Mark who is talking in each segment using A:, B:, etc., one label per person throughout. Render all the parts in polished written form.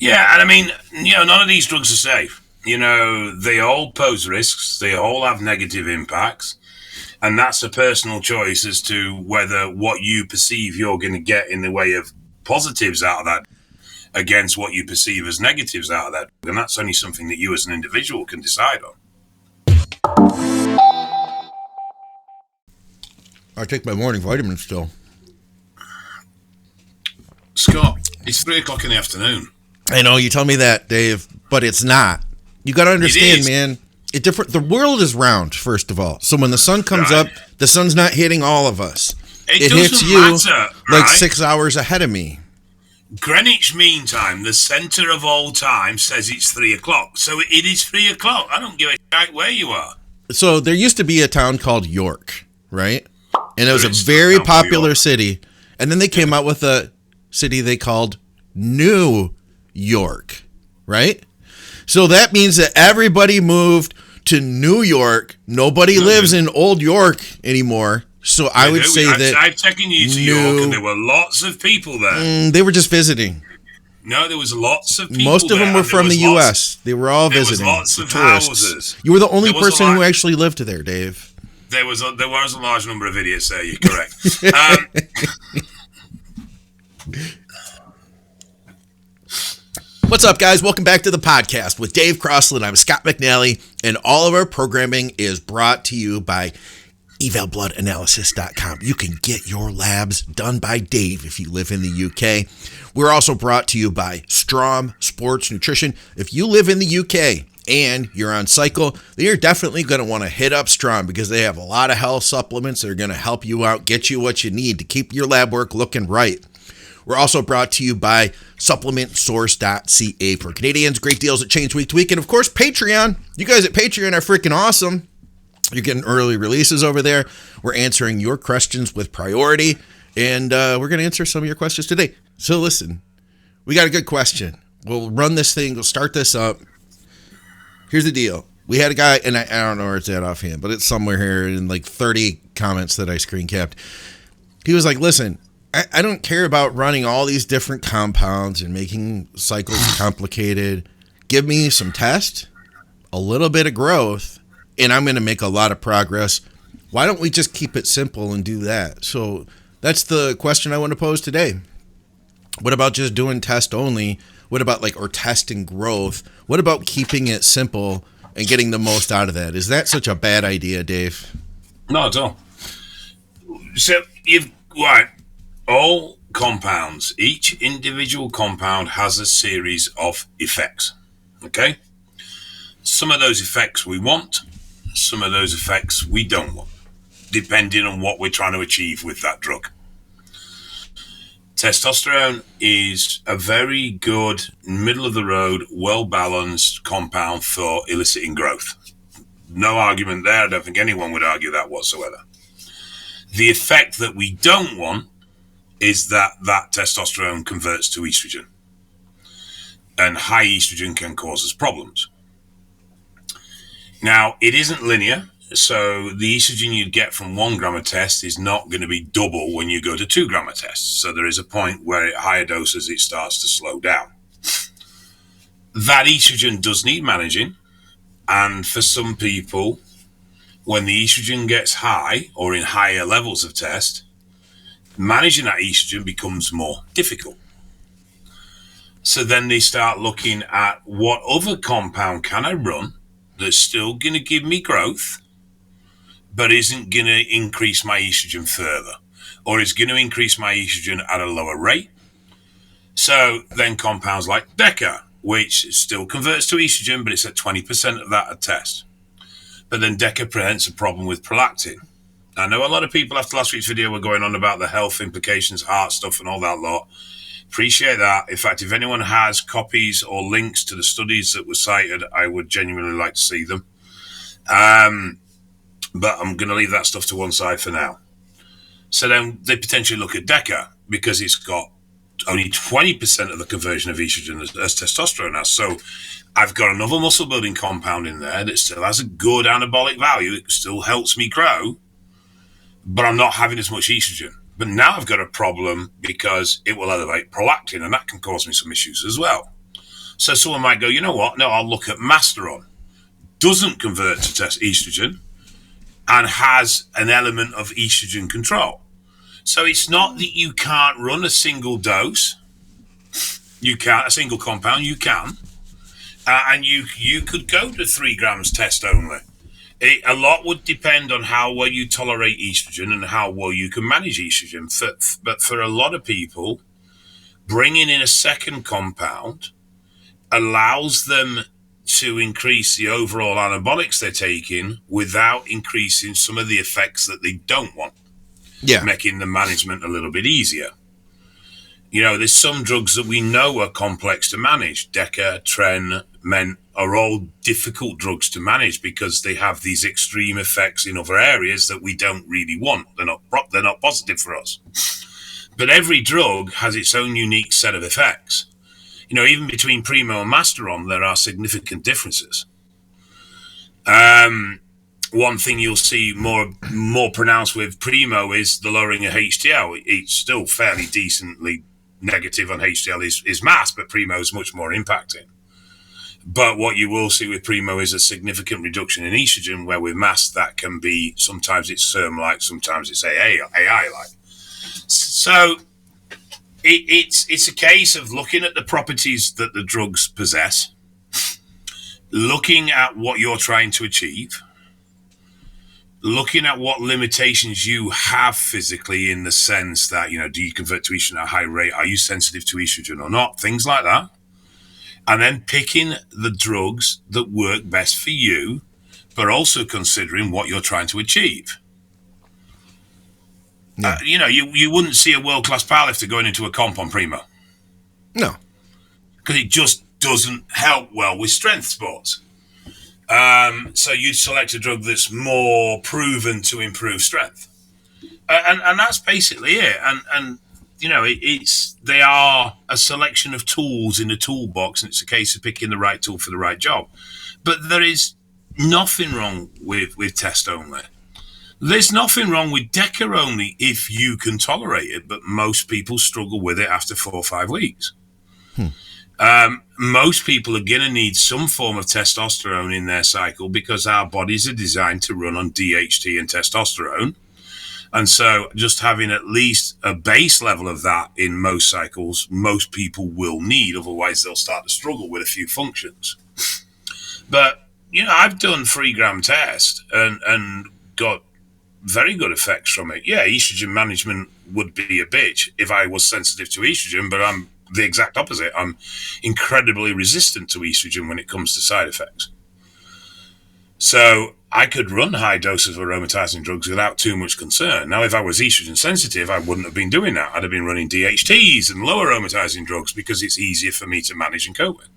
A: Yeah, and I mean, none of these drugs are safe. They all pose risks. They all have negative impacts. And that's a personal choice as to whether what you perceive you're going to get in the way of positives out of that against what you perceive as negatives out of that. And that's only something that you as an individual can decide on.
B: I take my morning vitamins still.
A: Scott, it's 3:00 in the afternoon.
B: I know you tell me that, Dave, but it's not. You got to understand, man. The world is round, first of all. So when the sun comes up, the sun's not hitting all of us.
A: It
B: hits you
A: matter,
B: like 6 hours ahead of me.
A: Greenwich Mean Time, the center of all time, says it's 3:00. So it is 3:00. I don't give a shit where you are.
B: So there used to be a town called York, right? And it was a very popular city. And then they came out with a city they called New York, right? So that means that everybody moved to New York. Nobody lives in Old York anymore. So I would say that
A: I've taken you to York, and there were lots of people there.
B: They were just visiting.
A: No, there was lots of people.
B: Most of them were from the U.S. They were all visiting.
A: There was lots of
B: tourists.
A: houses.
B: You were the only person who actually lived there, Dave.
A: There was a large number of idiots there. You're correct.
B: What's up, guys? Welcome back to the podcast with Dave Crosland. I'm Scott McNally, and all of our programming is brought to you by evalbloodanalysis.com. You can get your labs done by Dave if you live in the UK. We're also brought to you by Strom Sports Nutrition. If you live in the UK and you're on cycle, then you're definitely going to want to hit up Strom because they have a lot of health supplements that are going to help you out, get you what you need to keep your lab work looking right. We're also brought to you by supplementsource.ca for Canadians. Great deals that change week to week. And of course, Patreon. You guys at Patreon are freaking awesome. You're getting early releases over there. We're answering your questions with priority. And we're going to answer some of your questions today. So listen, we got a good question. We'll run this thing. We'll start this up. Here's the deal. We had a guy, and I don't know where it's at offhand, but it's somewhere here in like 30 comments that I screen capped. He was like, listen, I don't care about running all these different compounds and making cycles complicated. Give me some test, a little bit of growth, and I'm going to make a lot of progress. Why don't we just keep it simple and do that? So that's the question I want to pose today. What about just doing test only? What about or testing growth? What about keeping it simple and getting the most out of that? Is that such a bad idea, Dave?
A: Not at all. So all compounds, each individual compound has a series of effects, okay? Some of those effects we want, some of those effects we don't want, depending on what we're trying to achieve with that drug. Testosterone is a very good, middle-of-the-road, well-balanced compound for eliciting growth. No argument there. I don't think anyone would argue that whatsoever. The effect that we don't want is that testosterone converts to estrogen. And high estrogen can cause us problems. Now, it isn't linear, so the estrogen you'd get from 1 gram of test is not going to be double when you go to 2 gram of test. So there is a point where at higher doses it starts to slow down. That estrogen does need managing, and for some people, when the estrogen gets high or in higher levels of test, managing that estrogen becomes more difficult. So then they start looking at what other compound can I run that's still going to give me growth, but isn't going to increase my estrogen further, or is going to increase my estrogen at a lower rate. So then compounds like Deca, which still converts to estrogen, but it's at 20% of that at test. But then Deca presents a problem with prolactin. I know a lot of people after last week's video were going on about the health implications, heart stuff and all that lot. Appreciate that. In fact, if anyone has copies or links to the studies that were cited, I would genuinely like to see them. But I'm going to leave that stuff to one side for now. So then they potentially look at Deca because it's got only 20% of the conversion of estrogen as testosterone has. So I've got another muscle building compound in there that still has a good anabolic value. It still helps me grow, but I'm not having as much estrogen. But now I've got a problem because it will elevate prolactin, and that can cause me some issues as well. So someone might go, you know what? No, I'll look at Masteron. Doesn't convert to test estrogen and has an element of estrogen control. So it's not that you can't run a single dose. You can, a single compound, you can. And you could go to 3 grams test only. A lot would depend on how well you tolerate estrogen and how well you can manage estrogen. But for a lot of people, bringing in a second compound allows them to increase the overall anabolics they're taking without increasing some of the effects that they don't want.
B: Yeah.
A: Making the management a little bit easier. There's some drugs that we know are complex to manage. Deca, Tren, Men are all difficult drugs to manage because they have these extreme effects in other areas that we don't really want. They're not positive for us. But every drug has its own unique set of effects. Even between Primo and Masteron, there are significant differences. One thing you'll see more pronounced with Primo is the lowering of HDL. It's still fairly decently negative on HDL is mass, but Primo is much more impacting. But what you will see with Primo is a significant reduction in estrogen, where with mass that can be, sometimes it's SERM-like, sometimes it's AI-like. So it's a case of looking at the properties that the drugs possess, looking at what you're trying to achieve, looking at what limitations you have physically, in the sense that, do you convert to estrogen at a high rate? Are you sensitive to estrogen or not? Things like that. And then picking the drugs that work best for you, but also considering what you're trying to achieve. Yeah. You wouldn't see a world-class powerlifter going into a comp on Primo.
B: No.
A: Because it just doesn't help well with strength sports. So you'd select a drug that's more proven to improve strength. And that's basically it. And they are a selection of tools in a toolbox, and it's a case of picking the right tool for the right job. But there is nothing wrong with test only. There's nothing wrong with Deca only if you can tolerate it, but most people struggle with it after 4 or 5 weeks. Most people are going to need some form of testosterone in their cycle because our bodies are designed to run on DHT and testosterone. And so just having at least a base level of that in most cycles, most people will need. Otherwise, they'll start to struggle with a few functions. But, I've done 3 gram test and got very good effects from it. Yeah, estrogen management would be a bitch if I was sensitive to estrogen, but I'm the exact opposite. I'm incredibly resistant to estrogen when it comes to side effects. So I could run high doses of aromatizing drugs without too much concern. Now, if I was estrogen sensitive, I wouldn't have been doing that. I'd have been running DHTs and lower aromatizing drugs because it's easier for me to manage and cope with.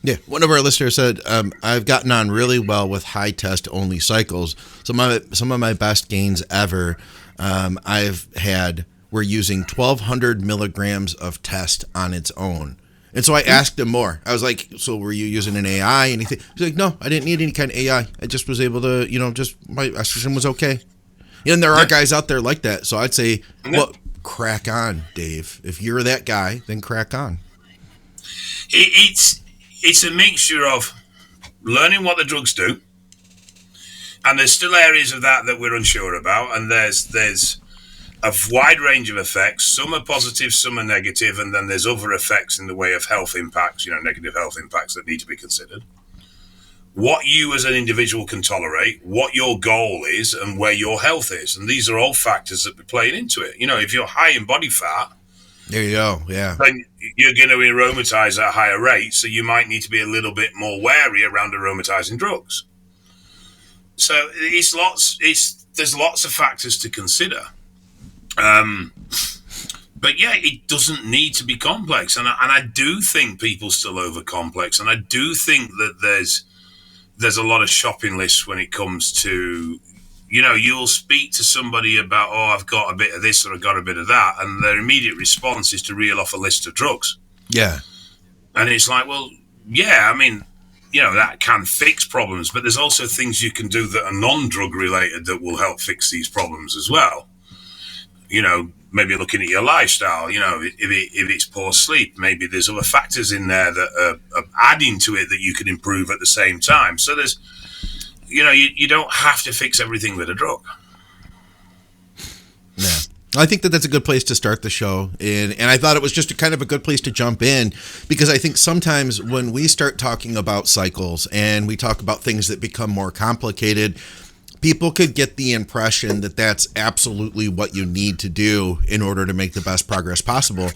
B: Yeah, one of our listeners said, I've gotten on really well with high test only cycles. Some of my best gains ever I've had were using 1,200 milligrams of test on its own. And so I asked him more. I was like, so were you using an AI, anything? He's like, no, I didn't need any kind of AI. I just was able to, just my estrogen was okay. And there are guys out there like that. So I'd say, well, crack on, Dave. If you're that guy, then crack on.
A: It's a mixture of learning what the drugs do, and there's still areas of that we're unsure about, and there's a wide range of effects. Some are positive, some are negative, and then there's other effects in the way of health impacts, negative health impacts that need to be considered. What you as an individual can tolerate, what your goal is, and where your health is. And these are all factors that be playing into it. If you're high in body fat,
B: there you go, yeah,
A: then you're going to aromatize at a higher rate, so you might need to be a little bit more wary around aromatizing drugs. So there's lots of factors to consider. But yeah, it doesn't need to be complex, and I do think people still overcomplex, and I do think that there's a lot of shopping lists when it comes to, you'll speak to somebody about, I've got a bit of this or I've got a bit of that, and their immediate response is to reel off a list of drugs.
B: Yeah.
A: And it's like, well, yeah, that can fix problems, but there's also things you can do that are non-drug related that will help fix these problems as well. maybe looking at your lifestyle. If it's poor sleep, maybe there's other factors in there that are adding to it that you can improve at the same time. So there's, you don't have to fix everything with a drug.
B: Yeah. I think that's a good place to start the show. And I thought it was just kind of a good place to jump in, because I think sometimes when we start talking about cycles and we talk about things that become more complicated, people could get the impression that that's absolutely what you need to do in order to make the best progress possible.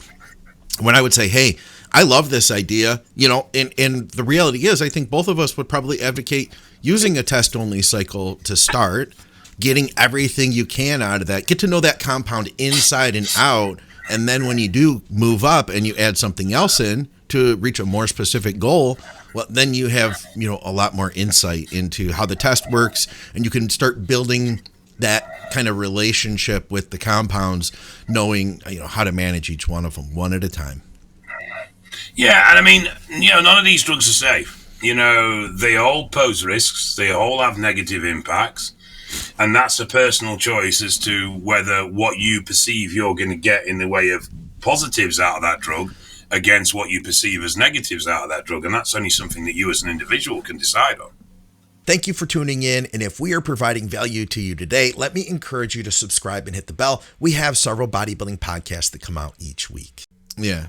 B: When I would say, hey, I love this idea, and the reality is I think both of us would probably advocate using a test-only cycle to start, getting everything you can out of that, get to know that compound inside and out, and then when you do move up and you add something else in to reach a more specific goal, well, then you have, a lot more insight into how the test works, and you can start building that kind of relationship with the compounds, knowing, how to manage each one of them one at a time.
A: Yeah, and I mean, none of these drugs are safe. They all pose risks. They all have negative impacts. And that's a personal choice as to whether what you perceive you're going to get in the way of positives out of that drug against what you perceive as negatives out of that drug. And that's only something that you as an individual can decide on.
B: Thank you for tuning in. And if we are providing value to you today, let me encourage you to subscribe and hit the bell. We have several bodybuilding podcasts that come out each week. Yeah.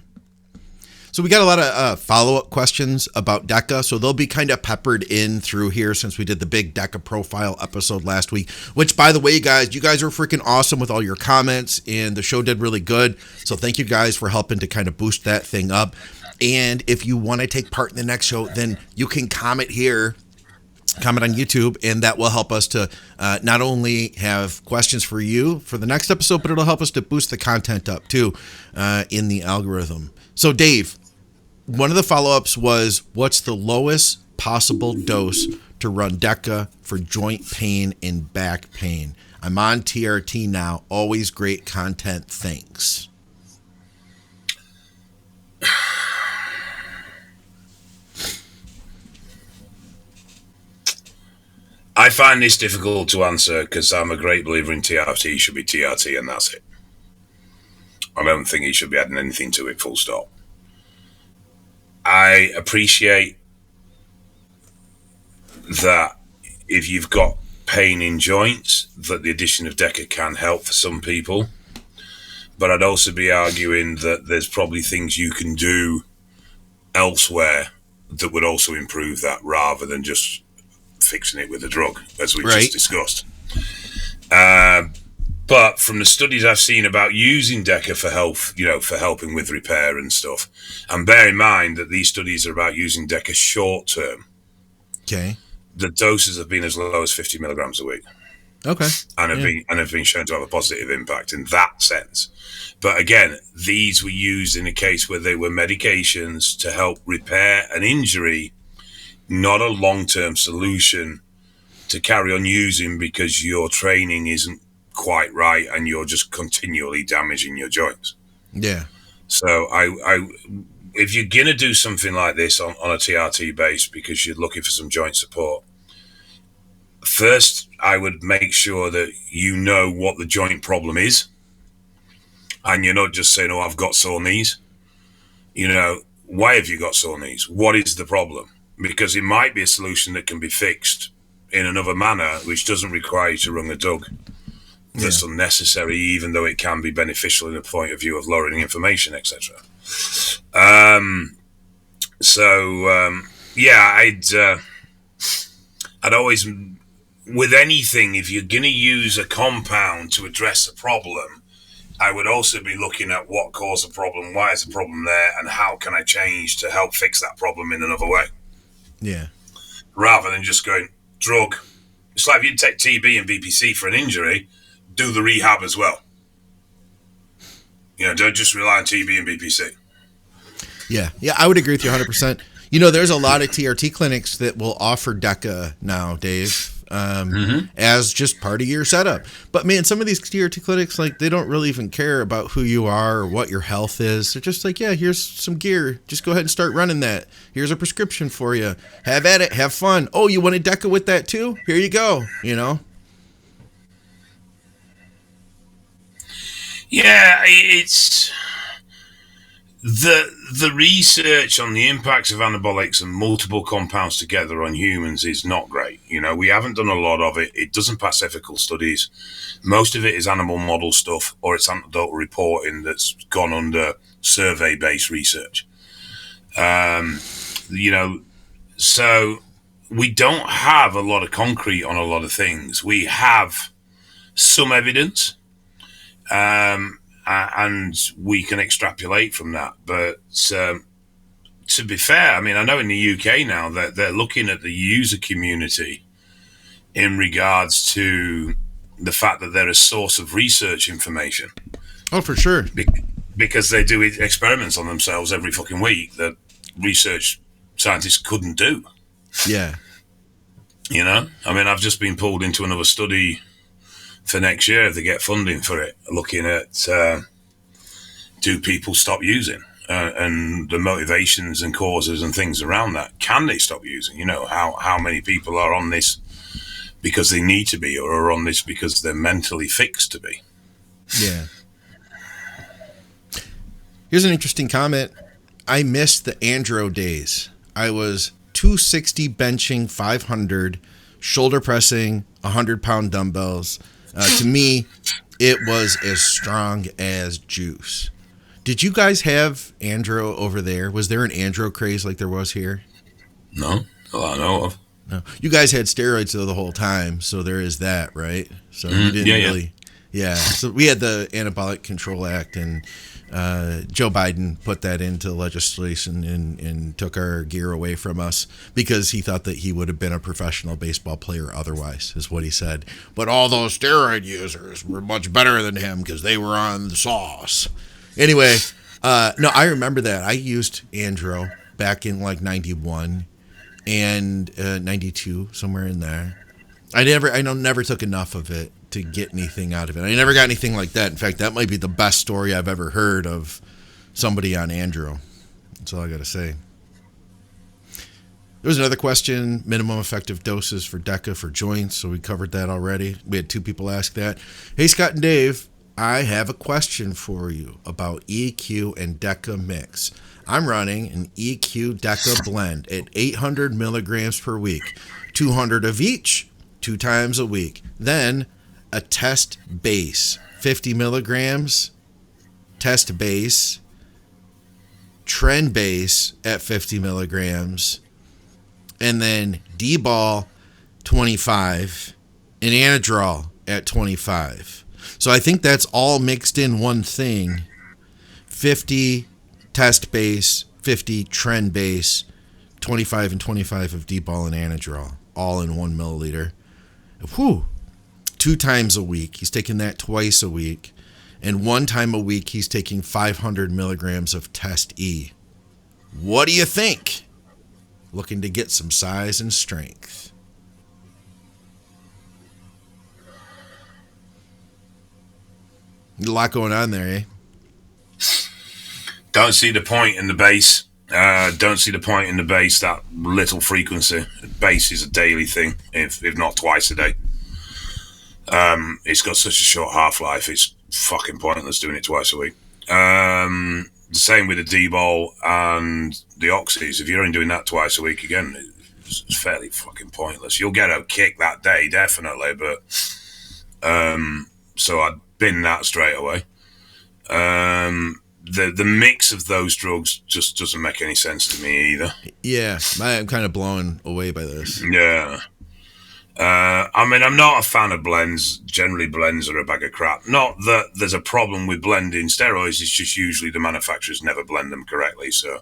B: So we got a lot of follow-up questions about Deca, so they'll be kind of peppered in through here since we did the big Deca profile episode last week, which, by the way, you guys were freaking awesome with all your comments, and the show did really good. So thank you guys for helping to kind of boost that thing up. And if you want to take part in the next show, then you can comment here, comment on YouTube, and that will help us to not only have questions for you for the next episode, but it'll help us to boost the content up too in the algorithm. So Dave, one of the follow-ups was, what's the lowest possible dose to run Deca for joint pain and back pain? I'm on TRT now. Always great content. Thanks.
A: I find this difficult to answer because I'm a great believer in TRT. It should be TRT and that's it. I don't think he should be adding anything to it, full stop. I appreciate that if you've got pain in joints, that the addition of Deca can help for some people. But I'd also be arguing that there's probably things you can do elsewhere that would also improve that rather than just fixing it with a drug, as we just discussed. But from the studies I've seen about using Deca for health, for helping with repair and stuff, and bear in mind that these studies are about using Deca short term.
B: Okay.
A: The doses have been as low as 50 milligrams a week.
B: Okay.
A: And have been shown to have a positive impact in that sense. But again, these were used in a case where they were medications to help repair an injury, not a long-term solution to carry on using because your training isn't quite right and you're just continually damaging your joints.
B: Yeah.
A: So I if you're going to do something like this on a TRT base because you're looking for some joint support, first I would make sure that you know what the joint problem is and you're not just saying, oh, I've got sore knees. Why have you got sore knees? What is the problem? Because it might be a solution that can be fixed in another manner which doesn't require you to run a dug. That's unnecessary, even though it can be beneficial in the point of view of lowering inflammation, etc. I'd always, with anything, if you're going to use a compound to address a problem, I would also be looking at what caused the problem, why is the problem there, and how can I change to help fix that problem in another way.
B: Yeah.
A: Rather than just going, drug. It's like if you take TB and BPC for an injury, do the rehab as well. Don't just rely on TB and BPC.
B: Yeah, I would agree with you 100%. There's a lot of TRT clinics that will offer Deca now, Dave, as just part of your setup. But man, some of these TRT clinics, they don't really even care about who you are or what your health is. They're just like, yeah, here's some gear. Just go ahead and start running that. Here's a prescription for you. Have at it. Have fun. Oh, you want a Deca with that too? Here you go.
A: Yeah, it's the research on the impacts of anabolics and multiple compounds together on humans is not great. We haven't done a lot of it. It doesn't pass ethical studies. Most of it is animal model stuff, or it's anecdotal reporting that's gone under survey-based research. So we don't have a lot of concrete on a lot of things. We have some evidence, and we can extrapolate from that. But to be fair, I know in the UK now that they're looking at the user community in regards to the fact that they're a source of research information.
B: Oh, for sure.
A: Because they do experiments on themselves every fucking week that research scientists couldn't do.
B: Yeah.
A: I've just been pulled into another study for next year if they get funding for it, looking at do people stop using and the motivations and causes and things around that. Can they stop using? How many people are on this because they need to be, or are on this because they're mentally fixed to be?
B: Yeah. Here's an interesting comment. I missed the andro days. I was 260 benching 500, shoulder pressing 100-pound dumbbells. To me, it was as strong as juice. Did you guys have andro over there? Was there an andro craze like there was here?
A: No, I know of.
B: No. You guys had steroids though the whole time, so there is that, right? So you didn't really. Yeah. So we had the Anabolic Control Act, and Joe Biden put that into legislation and took our gear away from us because he thought that he would have been a professional baseball player otherwise, is what he said. But all those steroid users were much better than him because they were on the sauce. Anyway, no, I remember that. I used andro back in like 91 and 92, somewhere in there. I never took enough of it to get anything out of it. I never got anything like that. In fact, that might be the best story I've ever heard of somebody on andro. That's all I got to say. There was another question, minimum effective doses for Deca for joints, so we covered that already. We had 2 people ask that. Hey, Scott and Dave, I have a question for you about EQ and Deca mix. I'm running an EQ Deca blend at 800 milligrams per week, 200 of each, 2 times a week. Then a test base, 50 milligrams, test base, Tren base at 50 milligrams, and then D-ball 25 and Anadrol at 25. So I think that's all mixed in one thing. 50 test base, 50 Tren base, 25 and 25 of D-ball and Anadrol, all in 1 milliliter. Whew. 2 times a week. He's taking that twice a week. And 1 time a week, he's taking 500 milligrams of Test E. What do you think? Looking to get some size and strength. A lot going on there, eh?
A: Don't see the point in the base. Don't see the point in the base, that little frequency. Base is a daily thing, if not twice a day. It's got such a short half-life, it's fucking pointless doing it twice a week. The same with the D-ball and the oxys. If you're only doing that twice a week, again, it's fairly fucking pointless. You'll get a kick that day, definitely, but so I'd bin that straight away. The mix of those drugs just doesn't make any sense to me either.
B: Yeah, I'm kind of blown away by this.
A: Yeah. I'm not a fan of blends. Generally, blends are a bag of crap. Not that there's a problem with blending steroids. It's just usually the manufacturers never blend them correctly. So,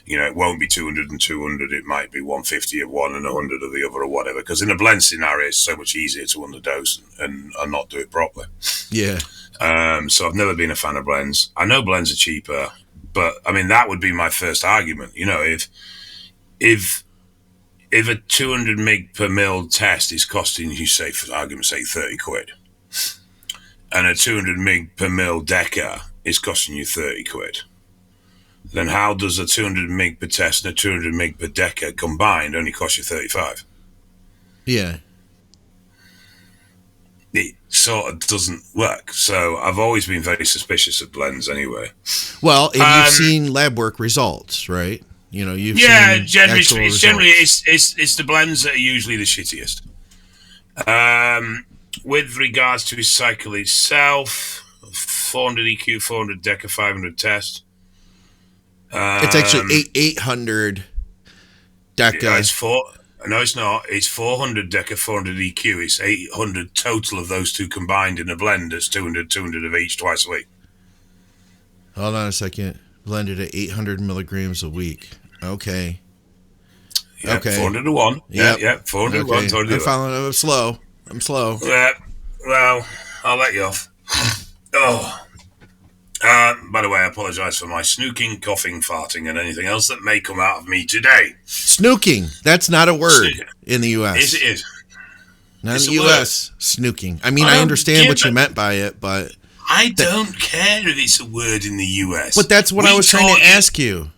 A: it won't be 200 and 200. It might be 150 of one and 100 of the other or whatever. Because in a blend scenario, it's so much easier to underdose and not do it properly.
B: Yeah.
A: So I've never been a fan of blends. I know blends are cheaper, but that would be my first argument. If a 200 mg per mil test is costing you, say, for argument's sake, 30 quid, and a 200 mg per mil Deca is costing you 30 quid, then how does a 200 mg per test and a 200 mg per Deca combined only cost you 35?
B: Yeah.
A: sort of doesn't work. So I've always been very suspicious of blends anyway.
B: Well, and you've seen lab work results, right? You've seen
A: generally
B: results.
A: it's the blends that are usually the shittiest. With regards to his cycle itself, 400 EQ, 400 Deca, 500 test.
B: It's actually 800 Deca.
A: Yeah, no, it's not. It's 400 Deca, 400 EQ. It's 800 total of those two combined in a blend. That's 200 of each twice a week.
B: Hold on a second. Blended at 800 milligrams a week. Okay.
A: Yeah,
B: okay.
A: 400 to 1. Yeah, 400 to 1. Totally.
B: I'm slow.
A: Yeah, well, I'll let you off. By the way, I apologise for my snooking, coughing, farting, and anything else that may come out of me today.
B: Snooking. That's not a word in the U.S.
A: Yes, it is.
B: Not in the U.S. Snooking. I mean, I understand what you meant by it, but...
A: I don't care if it's a word in the U.S.
B: But that's what I was trying to ask you.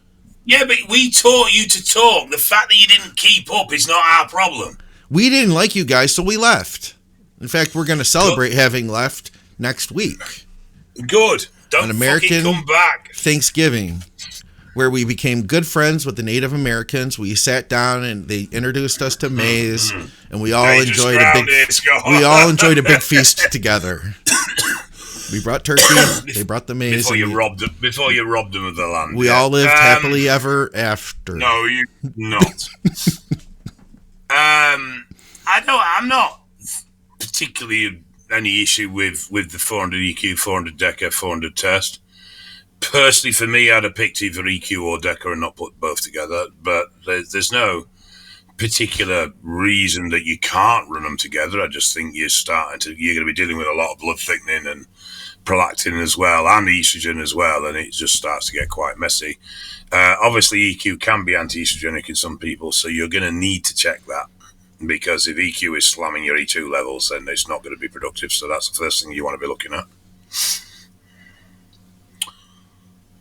A: Yeah, but we taught you to talk. The fact that you didn't keep up is not our problem.
B: We didn't like you guys, so we left. In fact, we're going to celebrate having left next week.
A: Good. Don't
B: An American
A: fucking come back.
B: Thanksgiving, where we became good friends with the Native Americans. We sat down and they introduced us to maize, and we all enjoyed a big feast together. We brought turkey. They brought the maize.
A: Before you robbed them of the land.
B: We all lived happily ever after.
A: No, you not. I'm not particularly any issue with the 400 EQ, 400 Deca, 400 test. Personally, for me, I'd have picked either EQ or Deca and not put both together. But there's no particular reason that you can't run them together. I just think you're going to be dealing with a lot of blood thickening and prolactin as well, and estrogen as well, and it just starts to get quite messy. Obviously, EQ can be anti-estrogenic in some people, so you're going to need to check that, because if EQ is slamming your E2 levels, then it's not going to be productive. So that's the first thing you want to be looking at.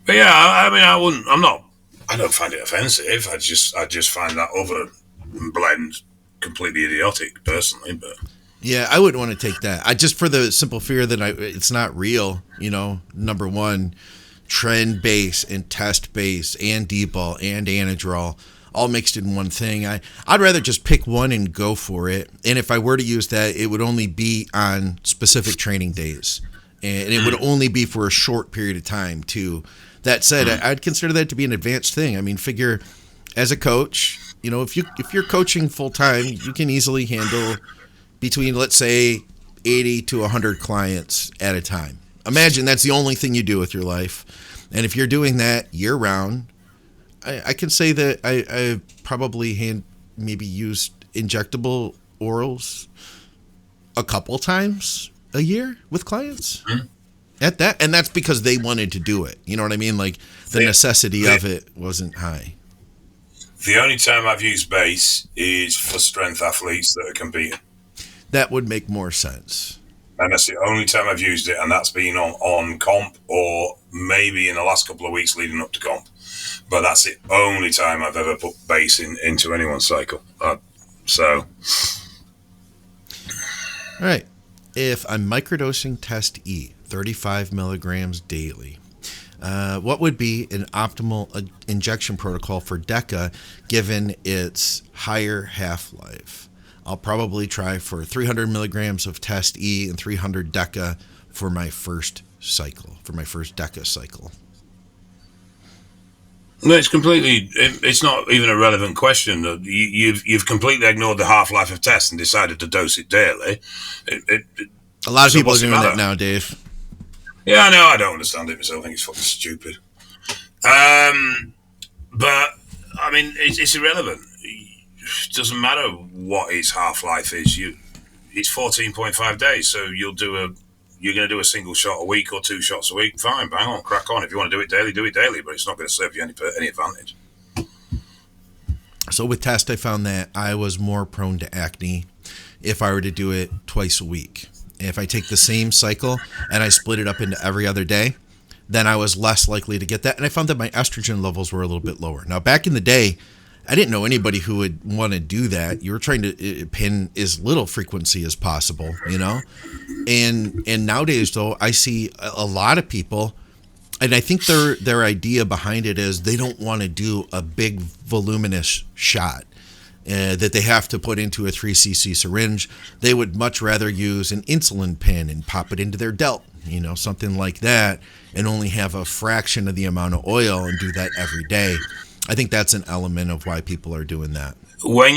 A: But yeah, I don't find it offensive. I just find that other blend completely idiotic, personally. But
B: yeah, I wouldn't want to take that. I just, for the simple fear that it's not real. Number one, Tren base and test base and D-ball and Anadrol all mixed in one thing. I'd rather just pick one and go for it. And if I were to use that, it would only be on specific training days, and it would only be for a short period of time too. That said, I'd consider that to be an advanced thing. I mean, figure as a coach, if you're coaching full time, you can easily handle between, let's say, 80 to 100 clients at a time. Imagine that's the only thing you do with your life. And if you're doing that year round, I can say that I probably maybe used injectable orals a couple times a year with clients. At that, and that's because they wanted to do it. You know what I mean? Like, the necessity of it wasn't high.
A: The only time I've used base is for strength athletes that are competing.
B: That would make more sense.
A: And that's the only time I've used it, and that's been on comp, or maybe in the last couple of weeks leading up to comp. But that's the only time I've ever put base into anyone's cycle. All
B: right. If I'm microdosing test E, 35 milligrams daily, what would be an optimal injection protocol for Deca given its higher half-life? I'll probably try for 300 milligrams of test E and 300 Deca for my first Deca cycle.
A: No, it's not even a relevant question. You've completely ignored the half-life of test and decided to dose it daily.
B: A lot of people are doing that now, Dave.
A: Yeah, I know. I don't understand it myself. I think it's fucking stupid. But, I mean, it's irrelevant. It doesn't matter what its half-life is. It's 14.5 days, so you're going to do a single shot a week or 2 shots a week. Fine, bang on, crack on. If you want to do it daily, but it's not going to serve you any advantage.
B: So with test, I found that I was more prone to acne if I were to do it twice a week. If I take the same cycle and I split it up into every other day, then I was less likely to get that. And I found that my estrogen levels were a little bit lower. Now, back in the day, I didn't know anybody who would want to do that. You were trying to pin as little frequency as possible, you know? And nowadays, though, I see a lot of people, and I think their idea behind it is they don't want to do a big voluminous shot that they have to put into a 3cc syringe. They would much rather use an insulin pen and pop it into their delt, you know, something like that, and only have a fraction of the amount of oil and do that every day. I think that's an element of why people are doing that.
A: When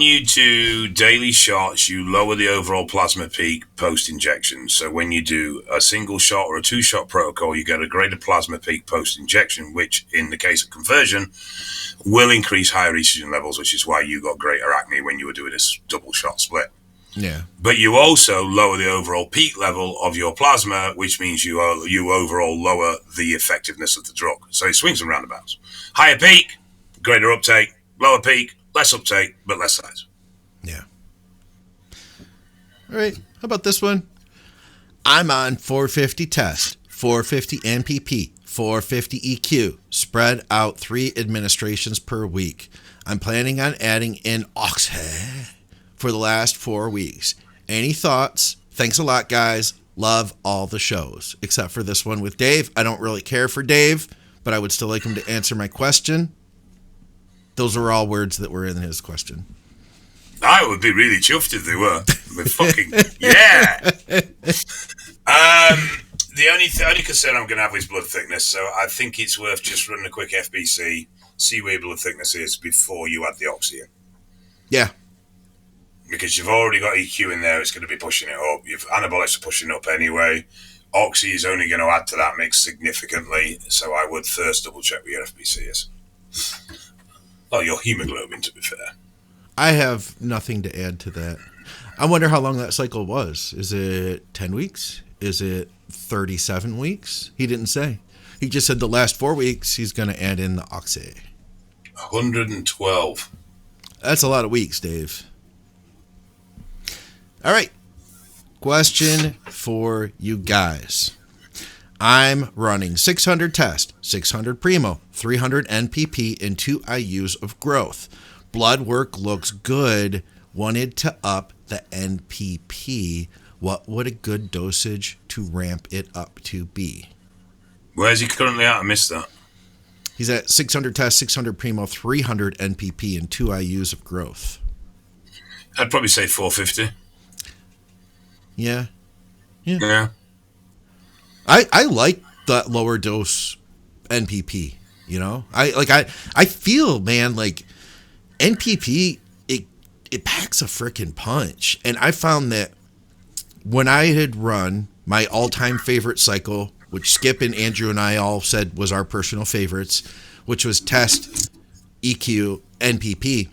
A: you do daily shots, you lower the overall plasma peak post-injection. So when you do a single shot or a 2-shot protocol, you get a greater plasma peak post-injection, which in the case of conversion will increase higher estrogen levels, which is why you got greater acne when you were doing this double shot split.
B: Yeah.
A: But you also lower the overall peak level of your plasma, which means you overall lower the effectiveness of the drug. So it swings and roundabouts. Higher peak, greater uptake. Lower peak, less uptake, but less size.
B: Yeah. All right. How about this one? I'm on 450 test, 450 NPP, 450 EQ, spread out 3 administrations per week. I'm planning on adding in Oxy for the last 4 weeks. Any thoughts? Thanks a lot, guys. Love all the shows, except for this one with Dave. I don't really care for Dave, but I would still like him to answer my question. Those are all words that were in his question.
A: I would be really chuffed if they were. Fucking, yeah. The only concern I'm going to have is blood thickness, so I think it's worth just running a quick FBC, see where your blood thickness is before you add the Oxy in.
B: Yeah.
A: Because you've already got EQ in there, it's going to be pushing it up. Your anabolics are pushing up anyway. Oxy is only going to add to that mix significantly, so I would first double check what your FBC is. Well, your hemoglobin, to be fair.
B: I have nothing to add to that. I wonder how long that cycle was. Is it 10 weeks? Is it 37 weeks? He didn't say. He just said the last 4 weeks he's going to add in the Oxy.
A: 112.
B: That's a lot of weeks, Dave. All right. Question for you guys. I'm running 600 test, 600 Primo, 300 NPP, and 2 IUs of growth. Blood work looks good. Wanted to up the NPP. What would a good dosage to ramp it up to be?
A: Where's he currently at? I missed that.
B: He's at 600 test, 600 Primo, 300 NPP, and 2 IUs of growth.
A: I'd probably say 450.
B: Yeah. I like that lower dose NPP, you know? I feel, man, like NPP it packs a freaking punch. And I found that when I had run my all-time favorite cycle, which Skip and Andrew and I all said was our personal favorites, which was test, EQ, NPP,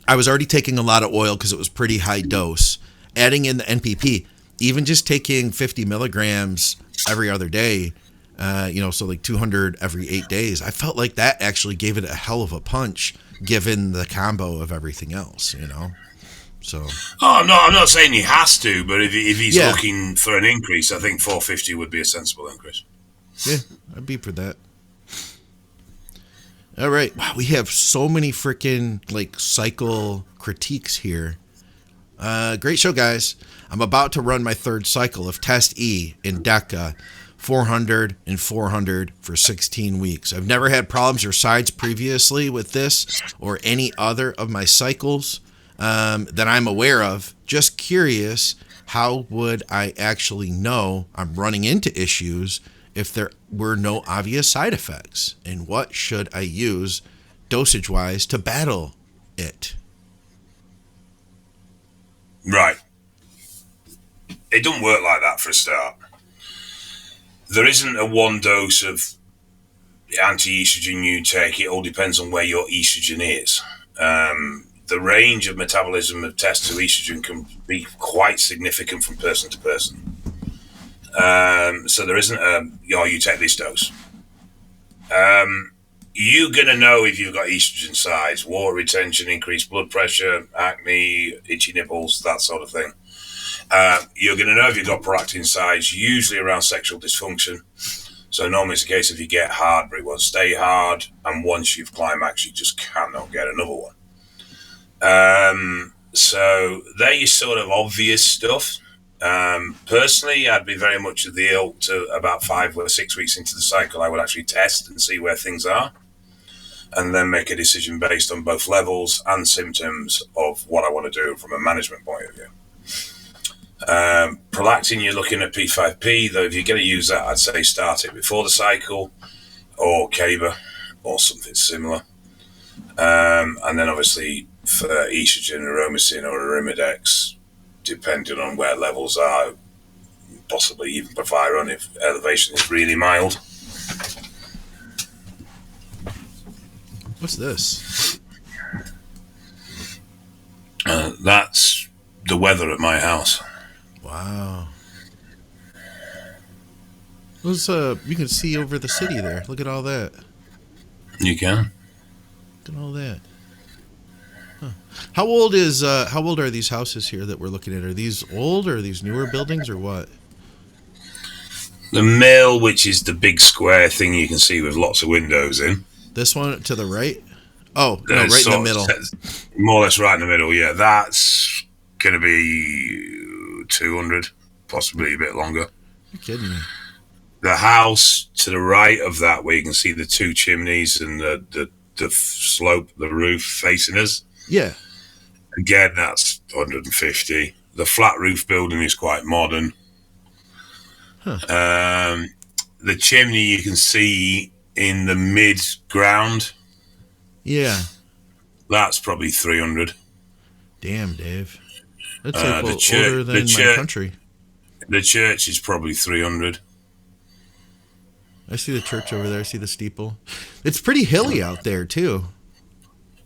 B: I was already taking a lot of oil because it was pretty high dose. Adding in the NPP, even just taking 50 milligrams every other day, so like 200 every 8 days, I felt like that actually gave it a hell of a punch given the combo of everything else, you know? So.
A: Oh, I'm not saying he has to, but if he's looking for an increase, I think 450 would be a sensible increase.
B: Yeah, I'd be for that. All right. Wow, we have so many freaking cycle critiques here. Great show, guys. I'm about to run my 3rd cycle of Test E in Deca, 400 and 400 for 16 weeks. I've never had problems or sides previously with this or any other of my cycles that I'm aware of. Just curious, how would I actually know I'm running into issues if there were no obvious side effects? And what should I use dosage-wise to battle it?
A: Right. It doesn't work like that for a start. There isn't a one dose of anti-estrogen you take. It all depends on where your estrogen is. The range of metabolism of test to estrogen can be quite significant from person to person. So there isn't you take this dose. You're going to know if you've got estrogen size, water retention, increased blood pressure, acne, itchy nipples, that sort of thing. You're going to know if you've got prolactin size, usually around sexual dysfunction. So normally it's a case of you get hard, but it won't stay hard, and once you've climaxed, you just cannot get another one. So they're your sort of obvious stuff. Personally, I'd be very much of the ilk to about 5 or 6 weeks into the cycle, I would actually test and see where things are, and then make a decision based on both levels and symptoms of what I want to do from a management point of view. Prolactin, you're looking at P5P, though if you're going to use that, I'd say start it before the cycle, or Caber, or something similar. And then obviously for estrogen, aromasin, or arimidex, depending on where levels are, possibly even Proviron if elevation is really mild.
B: What's this?
A: That's the weather at my house.
B: Wow. You can see over the city there. Look at all that.
A: You can.
B: Look at all that. Huh. How old are these houses here that we're looking at? Are these old, or are these newer buildings, or what?
A: The mill, which is the big square thing you can see with lots of windows in.
B: This one to the right? Oh, no, right in the middle.
A: More or less right in the middle, yeah. That's going to be 200, possibly a bit longer.
B: You're kidding me.
A: The house to the right of that, where you can see the two chimneys and the slope, the roof facing us.
B: Yeah.
A: Again, that's 150. The flat roof building is quite modern.
B: Huh.
A: The chimney you can see in the mid-ground.
B: Yeah.
A: That's probably 300.
B: Damn, Dave. That's older than my country.
A: The church is probably 300.
B: I see the church over there. I see the steeple. It's pretty hilly out there, too.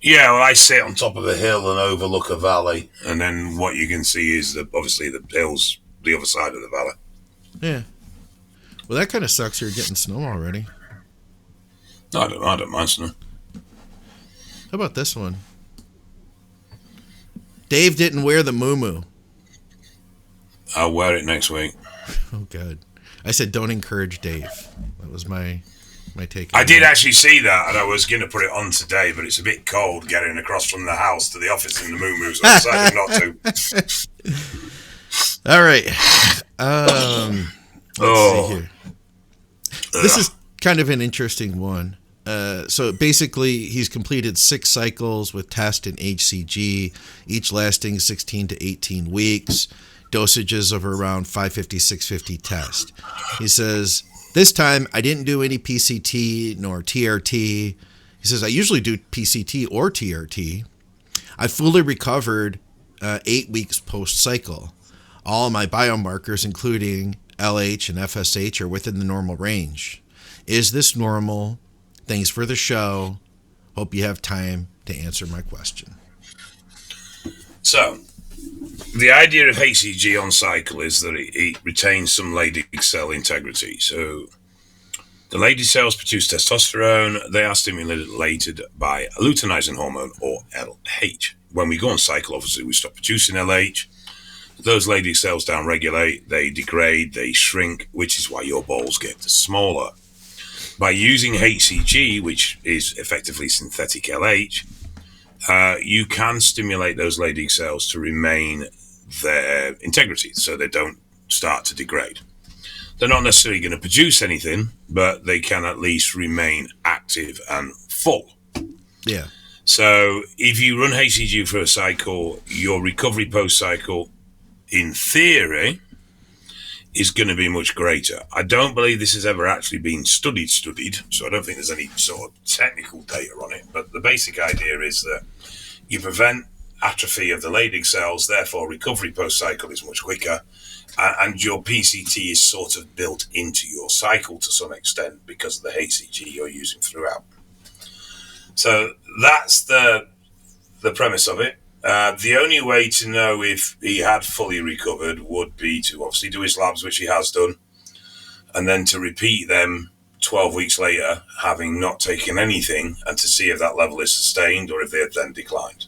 A: Yeah, well, I sit on top of a hill and overlook a valley, and then what you can see is obviously the hills, the other side of the valley.
B: Yeah. Well, that kind of sucks. You're getting snow already.
A: I don't mind snow.
B: How about this one? Dave didn't wear the muumuu.
A: I'll wear it next week.
B: Oh, God. I said don't encourage Dave. That was my take.
A: I did actually see that, and I was going to put it on today, but it's a bit cold getting across from the house to the office in the muumuu, so I decided not to.
B: All right. Let's see here. This is kind of an interesting one. So basically, he's completed 6 cycles with test and HCG, each lasting 16 to 18 weeks, dosages of around 550, 650 test. He says, this time I didn't do any PCT nor TRT. He says, I usually do PCT or TRT. I fully recovered 8 weeks post-cycle. All my biomarkers, including LH and FSH, are within the normal range. Is this normal? Thanks for the show. Hope you have time to answer my question.
A: So, the idea of HCG on cycle is that it retains some Leydig cell integrity. So, the Leydig cells produce testosterone. They are stimulated by a luteinizing hormone, or LH. When we go on cycle, obviously, we stop producing LH. Those Leydig cells downregulate, they degrade, they shrink, which is why your balls get smaller. By using HCG, which is effectively synthetic LH, you can stimulate those Leydig cells to remain their integrity, so they don't start to degrade. They're not necessarily going to produce anything, but they can at least remain active and full.
B: Yeah.
A: So if you run HCG for a cycle, your recovery post-cycle, in theory, is going to be much greater. I don't believe this has ever actually been studied, so I don't think there's any sort of technical data on it, but the basic idea is that you prevent atrophy of the Leydig cells, therefore recovery post-cycle is much quicker, and your PCT is sort of built into your cycle to some extent because of the HCG you're using throughout. So that's the premise of it. The only way to know if he had fully recovered would be to obviously do his labs, which he has done, and then to repeat them 12 weeks later, having not taken anything, and to see if that level is sustained or if they have then declined.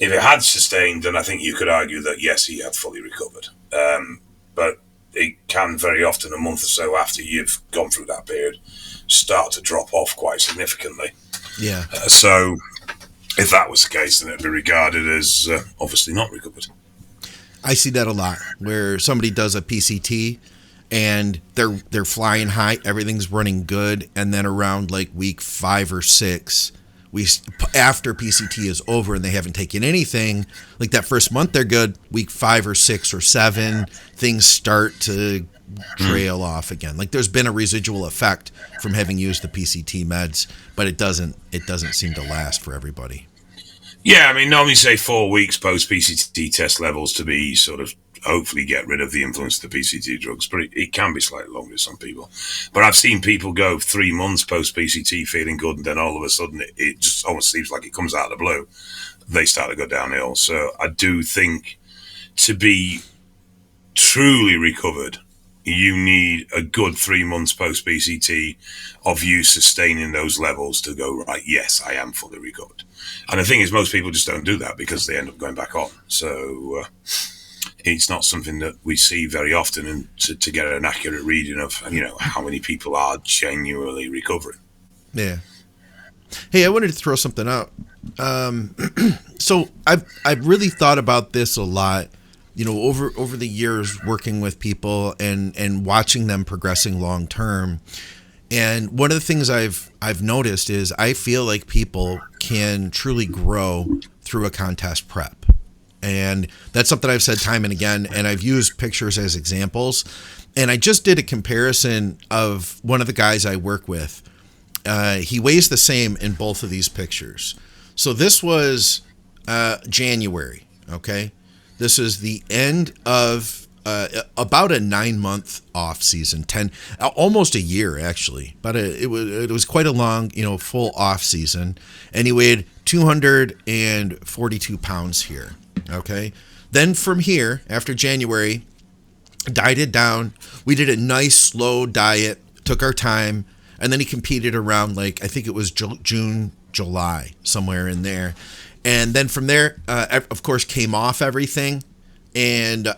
A: If it had sustained, then I think you could argue that, yes, he had fully recovered. But it can very often, a month or so after you've gone through that period, start to drop off quite significantly.
B: Yeah.
A: So if that was the case, then it'd be regarded as obviously not recovered.
B: I see that a lot, where somebody does a PCT and they're flying high, everything's running good, and then around like week 5 or 6, after PCT is over and they haven't taken anything, like that first month they're good. Week 5 or 6 or 7, things start to trail off again. Like there's been a residual effect from having used the PCT meds, but it doesn't seem to last for everybody.
A: Yeah, I mean, normally say 4 weeks post PCT test levels to be sort of hopefully get rid of the influence of the PCT drugs, but it can be slightly longer to some people. But I've seen people go 3 months post PCT feeling good, and then all of a sudden it just almost seems like it comes out of the blue. They start to go downhill. So I do think to be truly recovered, you need a good 3 months post PCT of you sustaining those levels to go, right, yes, I am fully recovered. And the thing is, most people just don't do that because they end up going back on. So it's not something that we see very often, and to get an accurate reading of, how many people are genuinely recovering.
B: Yeah. Hey, I wanted to throw something out. So I've really thought about this a lot, over the years working with people and watching them progressing long term. And one of the things I've noticed is I feel like people can truly grow through a contest prep. And that's something I've said time and again, and I've used pictures as examples. And I just did a comparison of one of the guys I work with. He weighs the same in both of these pictures. So this was January, okay? This is the end of about a 9-month off season, almost a year actually. But it was quite a long, full off season, and he weighed 242 pounds here. Okay. Then from here, after January, dieted down. We did a nice slow diet, took our time, and then he competed around I think it was June, July, somewhere in there. And then from there, of course, came off everything and,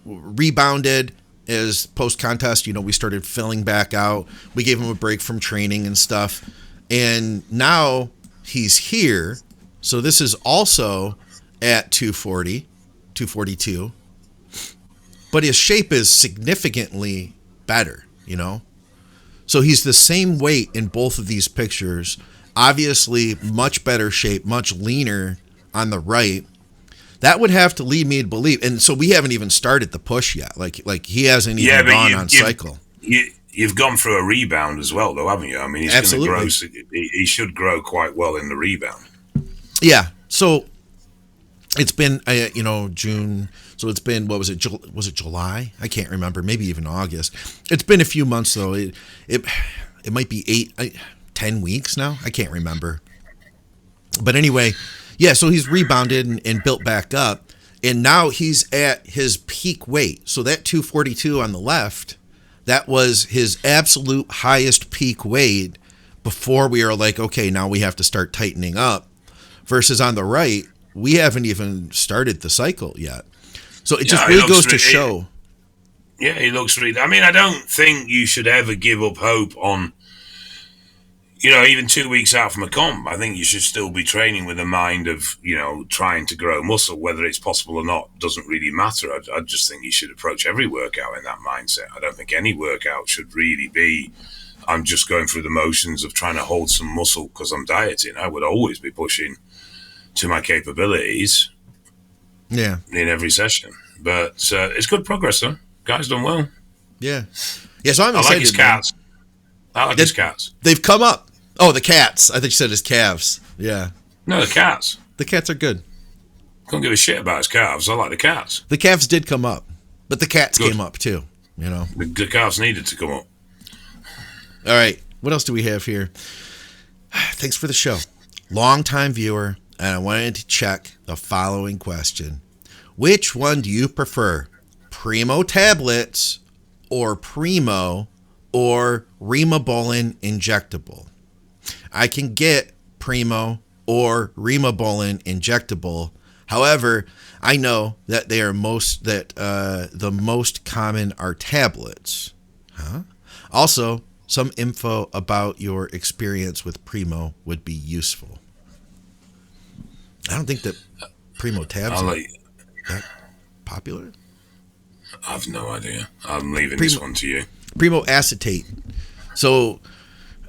B: rebounded as post-contest. We started filling back out. We gave him a break from training and stuff. And now he's here. So this is also at 242, but his shape is significantly better, So he's the same weight in both of these pictures, obviously much better shape, much leaner on the right. That would have to lead me to believe, and so we haven't even started the push yet. Like he hasn't even gone on cycle.
A: You've gone through a rebound as well, though, haven't you? I mean, he's going to grow. He should grow quite well in the rebound.
B: Yeah. So it's been, June. So it's been, what was it? Was it July? I can't remember. Maybe even August. It's been a few months though. It might be 10 weeks now. I can't remember. But anyway, yeah. So he's rebounded and built back up, and now he's at his peak weight. So that 242 on the left, that was his absolute highest peak weight before we are like, okay, now we have to start tightening up. Versus on the right, we haven't even started the cycle yet. So it just really goes to show.
A: Yeah, he looks really. I mean, I don't think you should ever give up hope on, even 2 weeks out from a comp. I think you should still be training with a mind of, trying to grow muscle. Whether it's possible or not doesn't really matter. I just think you should approach every workout in that mindset. I don't think any workout should really be, I'm just going through the motions of trying to hold some muscle because I'm dieting. I would always be pushing to my capabilities, in every session. But it's good progress, though. Guy's done well.
B: Yeah. Yeah, so I'm excited.
A: I like his cats. I like his cats.
B: They've come up. Oh, the cats. I think you said his calves. Yeah.
A: No, the cats.
B: The cats are good.
A: Couldn't give a shit about his calves. I like the cats.
B: The calves did come up, but the cats came up too,
A: The calves needed to come up.
B: All right. What else do we have here? Thanks for the show. Long-time viewer. And I wanted to check the following question. Which one do you prefer? Primo tablets or Primo or Rimobolan injectable? I can get Primo or Rimobolan injectable. However, I know that they are the most common are tablets. Huh? Also, some info about your experience with Primo would be useful. I don't think that Primo tabs are that popular.
A: I've no idea. I'm leaving this one to you.
B: Primo acetate. So,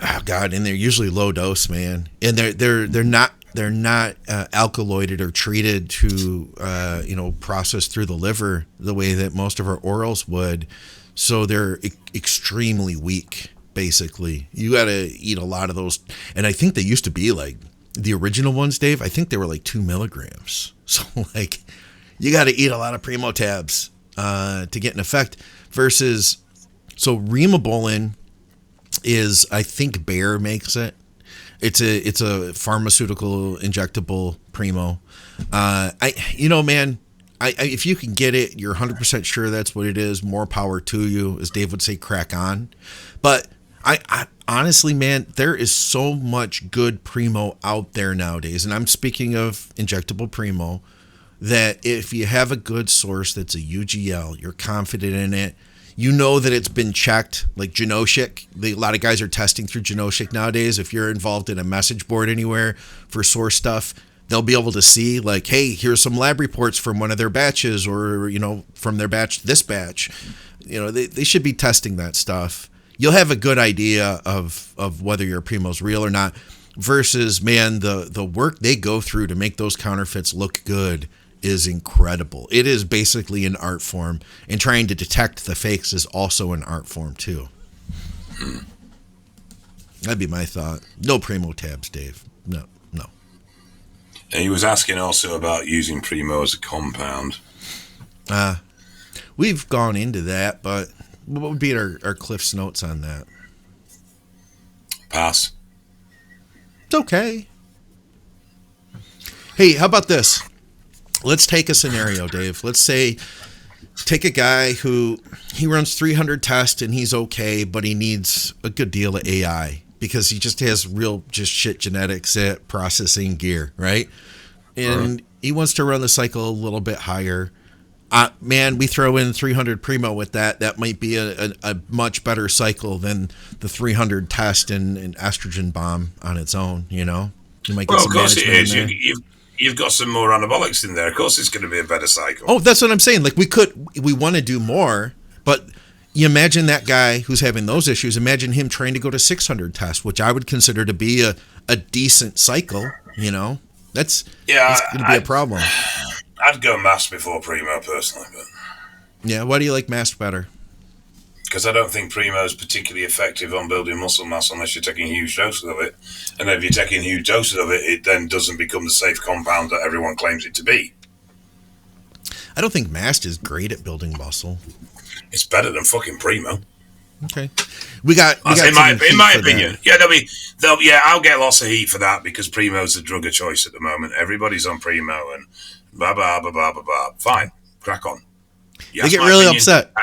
B: oh God, and they're usually low dose, man, and they're not alkaloided or treated to process through the liver the way that most of our orals would. So they're extremely weak. Basically, you got to eat a lot of those, and I think they used to be like the original ones, Dave. I think they were like 2 milligrams. So like, you got to eat a lot of Primo tabs to get an effect. Versus, so Rimobolan is, I think Bayer makes it. It's a pharmaceutical injectable Primo. If you can get it, you're 100% sure that's what it is. More power to you, as Dave would say, crack on. But I honestly, man, there is so much good Primo out there nowadays, and I'm speaking of injectable Primo, that if you have a good source that's a UGL, you're confident in it, you know that it's been checked, like Genoshic. A lot of guys are testing through Genoshic nowadays. If you're involved in a message board anywhere for source stuff, they'll be able to see like, hey, here's some lab reports from one of their batches, or, from their batch, this batch. They should be testing that stuff. You'll have a good idea of whether your Primo's real or not, versus, man, the work they go through to make those counterfeits look good is incredible. It is basically an art form, and trying to detect the fakes is also an art form too. That'd be my thought. No Primo tabs, Dave. No.
A: And he was asking also about using Primo as a compound.
B: We've gone into that, but what would be our Cliff's notes on that?
A: Pass.
B: It's okay. Hey, how about this? Let's take a scenario, Dave. Let's say, take a guy who he runs 300 tests and he's okay, but he needs a good deal of AI because he just has just shit genetics at processing gear, right? And he wants to run the cycle a little bit higher. Man, we throw in 300 Primo with that. That might be a much better cycle than the 300 test and estrogen bomb on its own. You might get some
A: of course it is.
B: in there.
A: You've got some more anabolics in there. Of course, it's going to be a better cycle.
B: Oh, that's what I'm saying. Like we want to do more, but you imagine that guy who's having those issues. Imagine him trying to go to 600 tests, which I would consider to be a decent cycle. That's going to be a problem.
A: I'd go mass before Primo personally, but
B: yeah. Why do you like mass better?
A: Because I don't think Primo is particularly effective on building muscle mass unless you're taking huge doses of it. And if you're taking huge doses of it, it then doesn't become the safe compound that everyone claims it to be.
B: I don't think mast is great at building muscle.
A: It's better than fucking Primo.
B: Okay, we got
A: in my opinion. Yeah, I'll get lots of heat for that because Primo's the drug of choice at the moment. Everybody's on Primo and blah blah blah blah blah blah. Fine, crack on.
B: They get really upset.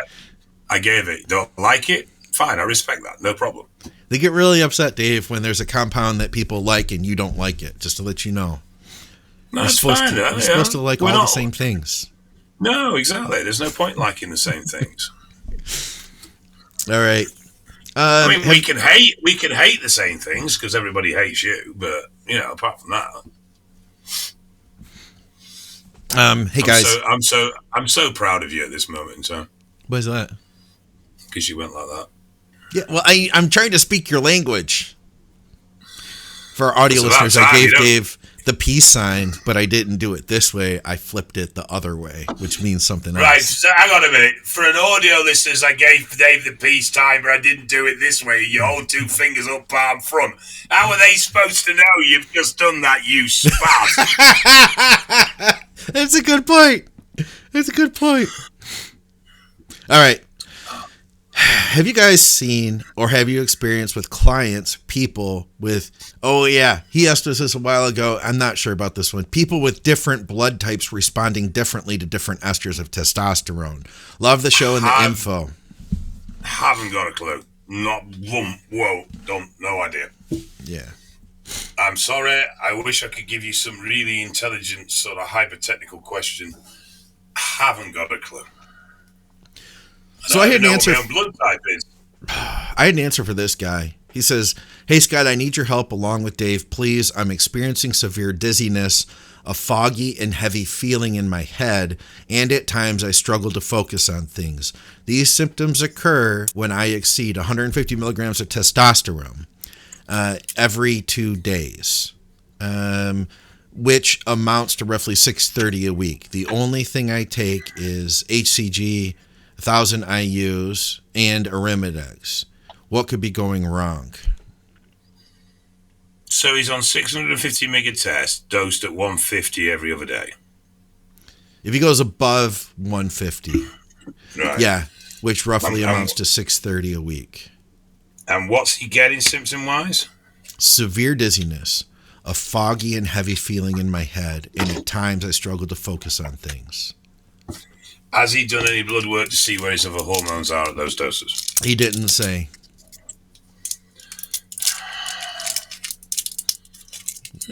A: I gave it. Don't like it? Fine, I respect that. No problem.
B: They get really upset, Dave, when there's a compound that people like and you don't like it. Just to let you know.
A: No, it's fine.
B: You're supposed to like all the same things.
A: No, exactly. There's no point liking the same things.
B: All right.
A: We can hate the same things because everybody hates you, but apart from that,
B: hey guys,
A: I'm so proud of you at this moment. So
B: what's that?
A: Because you went like that.
B: Yeah. Well, I'm trying to speak your language. For our audio listeners, I gave Dave the peace sign, but I didn't do it this way. I flipped it the other way, which means something else.
A: Right, so hang on a minute. For an audio listeners, I gave Dave the peace sign, but I didn't do it this way. You hold 2 fingers up, palm front. How are they supposed to know you've just done that, you spaz?
B: That's a good point. All right. Have you guys seen or have you experienced with clients, people with, oh yeah, he asked us this a while ago. I'm not sure about this one. People with different blood types responding differently to different esters of testosterone. Love the show and the info.
A: Haven't got a clue. Not one. Whoa. No idea.
B: Yeah.
A: I'm sorry. I wish I could give you some really intelligent, sort of hyper-technical question. I haven't got a clue.
B: So I had an
A: know
B: answer.
A: what my own blood type is.
B: I had an answer for this guy. He says, "Hey Scott, I need your help along with Dave. Please, I'm experiencing severe dizziness, a foggy and heavy feeling in my head, and at times I struggle to focus on things. These symptoms occur when I exceed 150 milligrams of testosterone every 2 days, which amounts to roughly 630 a week. The only thing I take is HCG, 1,000 IUs, and Arimidex. What could be going wrong?"
A: So he's on 650 megatest, dosed at 150 every other day.
B: If he goes above 150,
A: Right.
B: yeah, which roughly amounts to 630 a week.
A: And what's he getting symptom-wise?
B: Severe dizziness, a foggy and heavy feeling in my head, and at times I struggle to focus on things.
A: Has he done any blood work to see where his other hormones are at those doses?
B: He didn't say.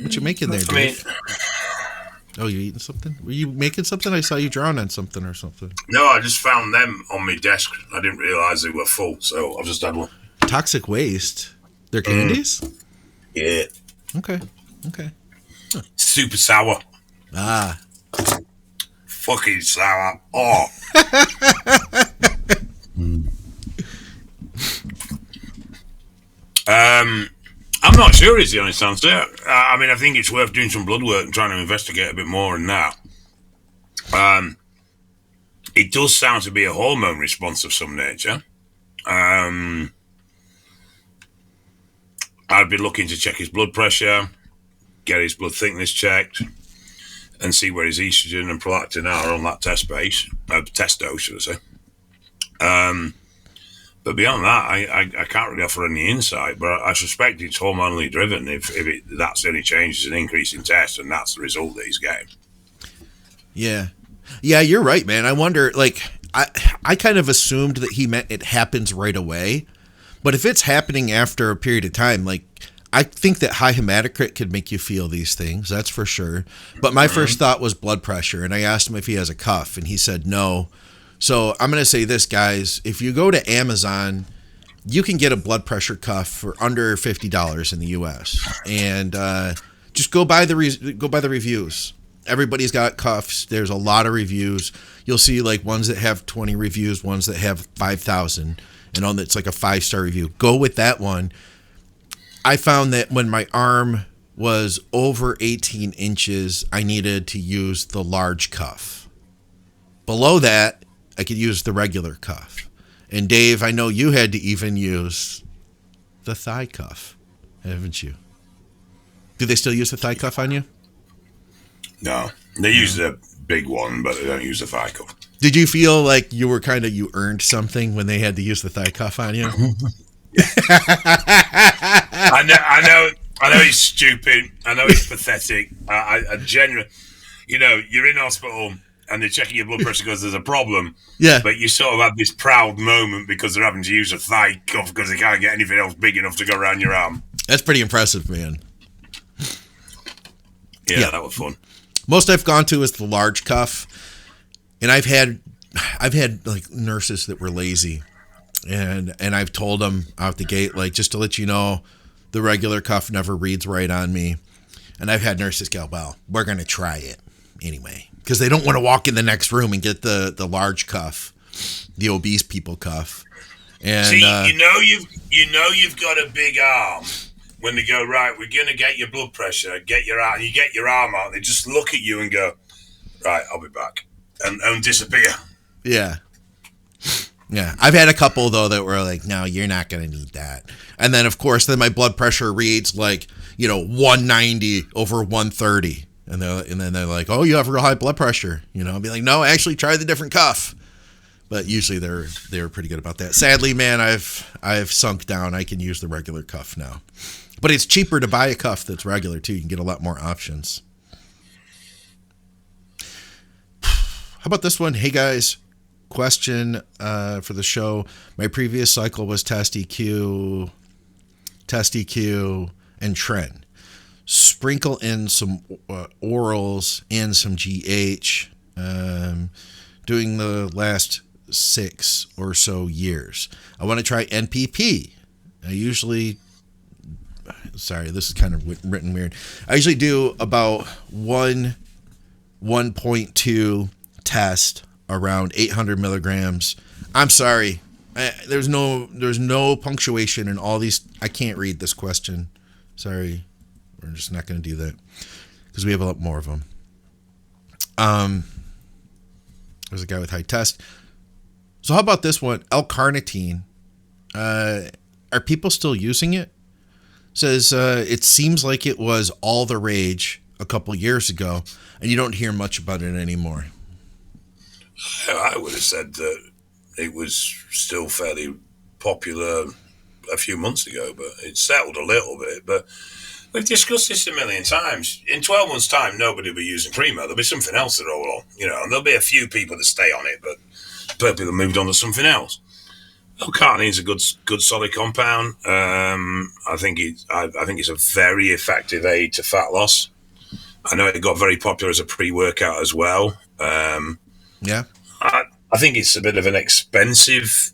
B: What you making there, Dave? Oh, you eating something? Were you making something? I saw you drawing on something or something.
A: No, I just found them on my desk. I didn't realise they were full, so I've just had one.
B: Toxic waste? They're candies?
A: Yeah.
B: Okay.
A: Huh. Super sour.
B: Ah.
A: Fucking sour. Oh. I'm not sure is the honest answer. I mean, I think it's worth doing some blood work and trying to investigate a bit more in that. It does sound to be a hormone response of some nature. I'd be looking to check his blood pressure, get his blood thickness checked, and see where his estrogen and prolactin are on that test dose, should I say. But beyond that, I can't really offer any insight, but I suspect it's hormonally driven if that's any changes in increase in test, and that's the result that he's getting.
B: Yeah, you're right, man. I wonder, like, I kind of assumed that he meant it happens right away, but if it's happening after a period of time, like, I think that high hematocrit could make you feel these things, that's for sure. But my first thought was blood pressure, and I asked him if he has a cuff, and he said no. So I'm going to say this, guys. If you go to Amazon, you can get a blood pressure cuff for under $50 in the U.S. And just go by the reviews. Everybody's got cuffs. There's a lot of reviews. You'll see like ones that have 20 reviews, ones that have 5,000, and one that's like a 5-star review. Go with that one. I found that when my arm was over 18 inches, I needed to use the large cuff. Below that, I could use the regular cuff. And Dave, I know you had to even use the thigh cuff, haven't you? Do they still use the thigh cuff on you?
A: No. They use the big one, but they don't use the thigh cuff.
B: Did you feel like you earned something when they had to use the thigh cuff on you?
A: I know he's stupid. I know he's pathetic. I genuinely, you're in hospital and they're checking your blood pressure because there's a problem.
B: Yeah.
A: But you sort of have this proud moment because they're having to use a thigh cuff because they can't get anything else big enough to go around your arm.
B: That's pretty impressive, man.
A: Yeah, that was fun.
B: Most I've gone to is the large cuff, and I've had like nurses that were lazy, and I've told them out the gate, like, just to let you know, the regular cuff never reads right on me. And I've had nurses go, well, we're going to try it anyway, because they don't want to walk in the next room and get the large cuff, the obese people cuff. And
A: see, you've got a big arm when they go, right, we're going to get your blood pressure, get your arm, you get your arm out, they just look at you and go, right, I'll be back, and disappear.
B: Yeah. I've had a couple though that were like, no, you're not going to need that. And then of course, then my blood pressure reads like, 190 over 130. And then they're like, oh, you have real high blood pressure. I'll be like, no, actually try the different cuff. But usually they're pretty good about that. Sadly, man, I've sunk down. I can use the regular cuff now. But it's cheaper to buy a cuff that's regular too. You can get a lot more options. How about this one? Hey guys, question for the show. My previous cycle was Test EQ, and Tren. sprinkle in some orals and some GH, doing the last 6 or so years. I want to try NPP. Sorry, this is kind of written weird. I usually do about 1.2 test around 800 milligrams. I'm sorry. There's no punctuation in all these. I can't read this question. Sorry. We're just not going to do that because we have a lot more of them. There's a guy with high test. So how about this one? L-Carnitine. Are people still using it? Says it seems like it was all the rage a couple years ago, and you don't hear much about it anymore.
A: I would have said that it was still fairly popular a few months ago, but it's settled a little bit. But we've discussed this a million times. In 12 months' time, nobody will be using Primo. There'll be something else to roll on, and there'll be a few people that stay on it, but people have moved on to something else. L-Carnitine is a good solid compound. I think it's a very effective aid to fat loss. I know it got very popular as a pre-workout as well.
B: Yeah.
A: I think it's a bit of an expensive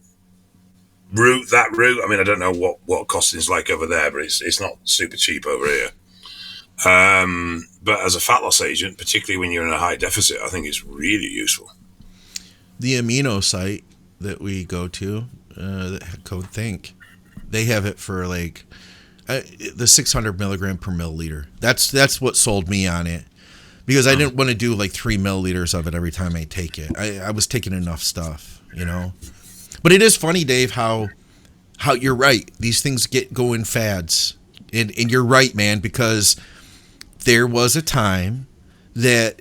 A: route. I mean, I don't know what costing's like over there, but it's not super cheap over here. But as a fat loss agent, particularly when you're in a high deficit, I think it's really useful.
B: The amino site that we go to, code THINK, they have it for like the 600 milligram per milliliter. That's what sold me on it, because I didn't want to do like 3 milliliters of it every time I take it. I was taking enough stuff, But it is funny, Dave, how you're right. These things go in fads, and you're right, man, because there was a time that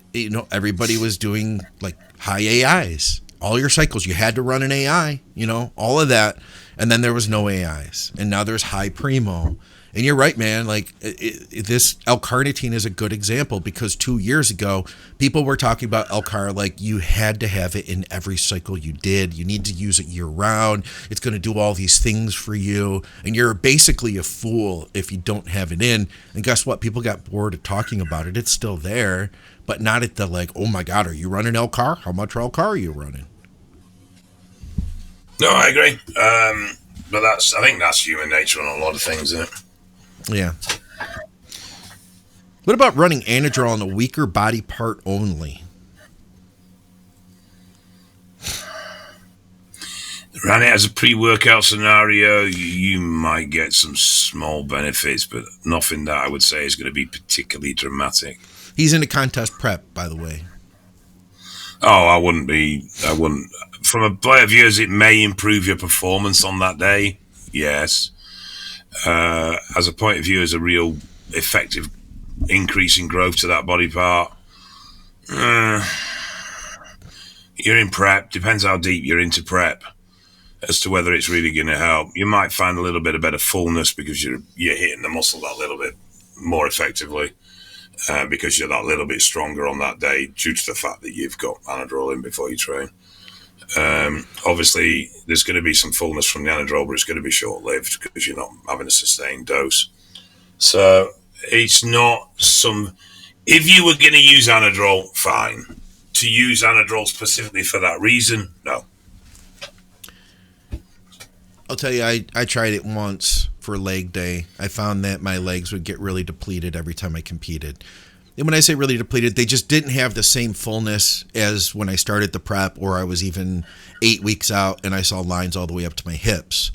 B: everybody was doing like high AIs. All your cycles, you had to run an AI, all of that. And then there was no AIs. And now there's high Primo. And you're right, man. Like this L-Carnitine is a good example, because 2 years ago, people were talking about L-Car like you had to have it in every cycle you did. You need to use it year round. It's going to do all these things for you. And you're basically a fool if you don't have it in. And guess what? People got bored of talking about it. It's still there, but not at the like, oh my God, are you running L-Car? How much L-Car are you running?
A: No, I agree. But I think that's human nature on a lot of things, isn't it?
B: Yeah. What about running Anadrol on a weaker body part only?
A: Run it as a pre-workout scenario, you might get some small benefits, but nothing that I would say is going to be particularly dramatic.
B: He's into contest prep, by the way.
A: Oh, I wouldn't. From a point of view, as it may improve your performance on that day, yes. As a point of view, as a real effective increase in growth to that body part, you're in prep. Depends how deep you're into prep as to whether it's really going to help. You might find a little bit of better fullness because you're hitting the muscle that little bit more effectively, because you're that little bit stronger on that day due to the fact that you've got Anadrol in before you train. Obviously, there's going to be some fullness from the Anadrol, but it's going to be short-lived because you're not having a sustained dose. So it's not if you were going to use Anadrol, fine. To use Anadrol specifically for that reason, no.
B: I'll tell you, I tried it once for leg day. I found that my legs would get really depleted every time I competed. And when I say really depleted, they just didn't have the same fullness as when I started the prep, or I was even 8 weeks out and I saw lines all the way up to my hips.